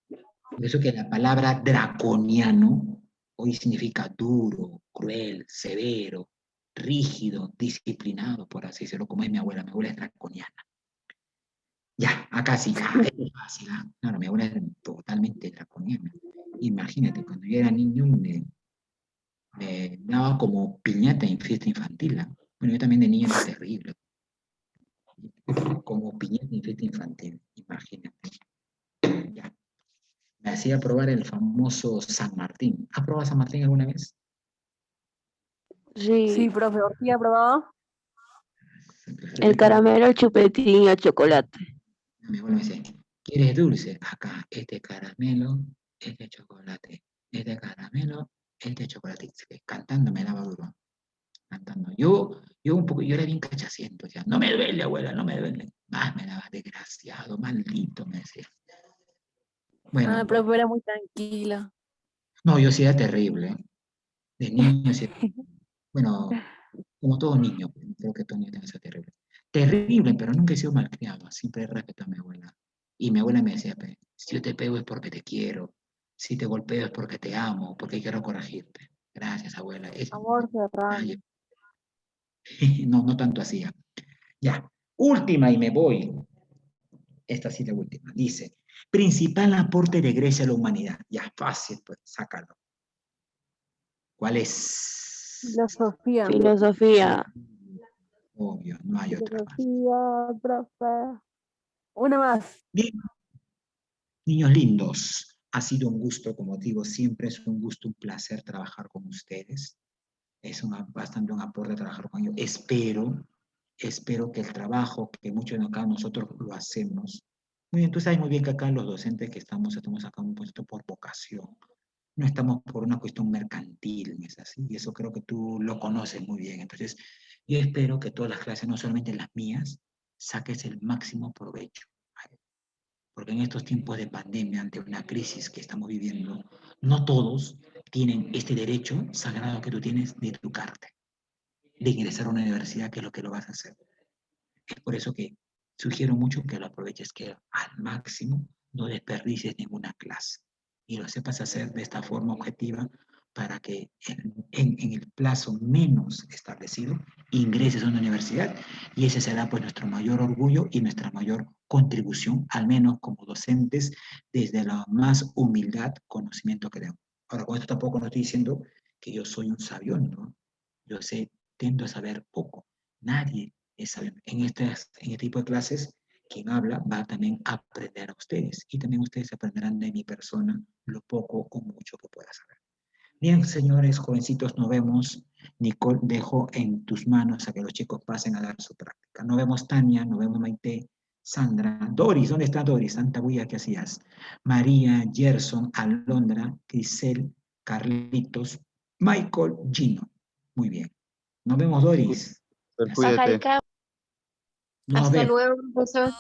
Speaker 1: Por eso que la palabra draconiano hoy significa duro, cruel, severo, rígido, disciplinado, por así decirlo, como es mi abuela. Mi abuela es draconiana. Ya, acá sí, ya, es fácil. ¿Ah? Claro, mi abuela era totalmente draconiana. Imagínate, cuando yo era niño me daba como piñata en fiesta infantil. ¿Ah? Bueno, yo también de niño era terrible. Como piñata en fiesta infantil, imagínate. Ya. Me hacía probar el famoso San Martín. ¿Has probado San Martín alguna vez?
Speaker 3: Sí,
Speaker 5: Sí, profe, ¿orquídea aprobado?
Speaker 3: el caramelo, el chupetín y el chocolate.
Speaker 1: Mi abuela me decía, ¿quieres dulce? Acá, este caramelo, este chocolate, este caramelo, este chocolate. Cantando me daba duro. Cantando. Yo era bien cachaciento, decía, no me duele, abuela, no me duele. Más me daba desgraciado, maldito, me decía. Bueno,
Speaker 5: Ah, profe, era muy tranquila.
Speaker 1: no, yo sí era terrible. ¿Eh? De niño, sí. Bueno, como todo niño, pues, creo que todo niño tiene que ser terrible. Terrible, pero nunca he sido malcriado, siempre respeto a mi abuela. Y mi abuela me decía, si yo te pego es porque te quiero, si te golpeo es porque te amo, porque quiero corregirte. Gracias, abuela.
Speaker 5: Amor serrano.
Speaker 1: Ay, no, no tanto así. Ya, última y me voy. Esta sí la última. Dice, principal aporte de Grecia a la humanidad. Ya, fácil, pues, sácalo. ¿Cuál es?
Speaker 5: Filosofía.
Speaker 3: Filosofía.
Speaker 1: Obvio, no hay otra más.
Speaker 5: Filosofía, profe. Una más.
Speaker 1: Bien, niños lindos, ha sido un gusto, como digo, siempre es un gusto, un placer trabajar con ustedes. Es bastante un aporte trabajar con ellos. Espero que el trabajo que muchos de acá nosotros lo hacemos. Muy bien, tú sabes muy bien que acá los docentes que estamos acá un puesto por vocación. No estamos por una cuestión mercantil, ¿no es así? Y eso creo que tú lo conoces muy bien. Entonces, yo espero que todas las clases, no solamente las mías, saques el máximo provecho. ¿Vale? Porque en estos tiempos de pandemia, ante una crisis que estamos viviendo, no todos tienen este derecho sagrado que tú tienes de educarte, de ingresar a una universidad, que es lo que lo vas a hacer. Es por eso que sugiero mucho que lo aproveches, que al máximo no desperdicies ninguna clase y lo sepas hacer de esta forma objetiva para que en el plazo menos establecido ingreses a una universidad, y ese será pues nuestro mayor orgullo y nuestra mayor contribución, al menos como docentes, desde la más humildad, conocimiento que demos. Ahora, con esto tampoco no estoy diciendo que yo soy un sabión, ¿no? Yo tendo a saber poco. Nadie es sabio. En este tipo de clases, quien habla va también a aprender a ustedes, y también ustedes aprenderán de mi persona lo poco o mucho que pueda saber. Bien, señores, jovencitos, nos vemos. Nicole, dejo en tus manos a que los chicos pasen a dar su práctica. Nos vemos, Tania, nos vemos, Maite, Sandra, Doris, ¿dónde está Doris? Santa Bulla, ¿qué hacías? María, Gerson, Alondra, Crisel, Carlitos, Michael, Gino. Muy bien. Nos vemos, Doris.
Speaker 6: Cuídate,
Speaker 1: Nos
Speaker 3: Hasta
Speaker 1: vemos.
Speaker 3: luego, profesor.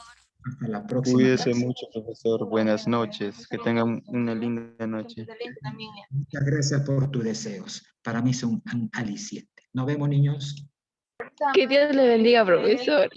Speaker 1: Hasta la próxima
Speaker 6: cuídese
Speaker 1: clase.
Speaker 6: mucho, profesor. Buenas noches. Que tengan una linda noche.
Speaker 1: Muchas gracias por tus deseos. Para mí es un aliciente. Nos vemos, niños.
Speaker 3: Que Dios le bendiga, profesor.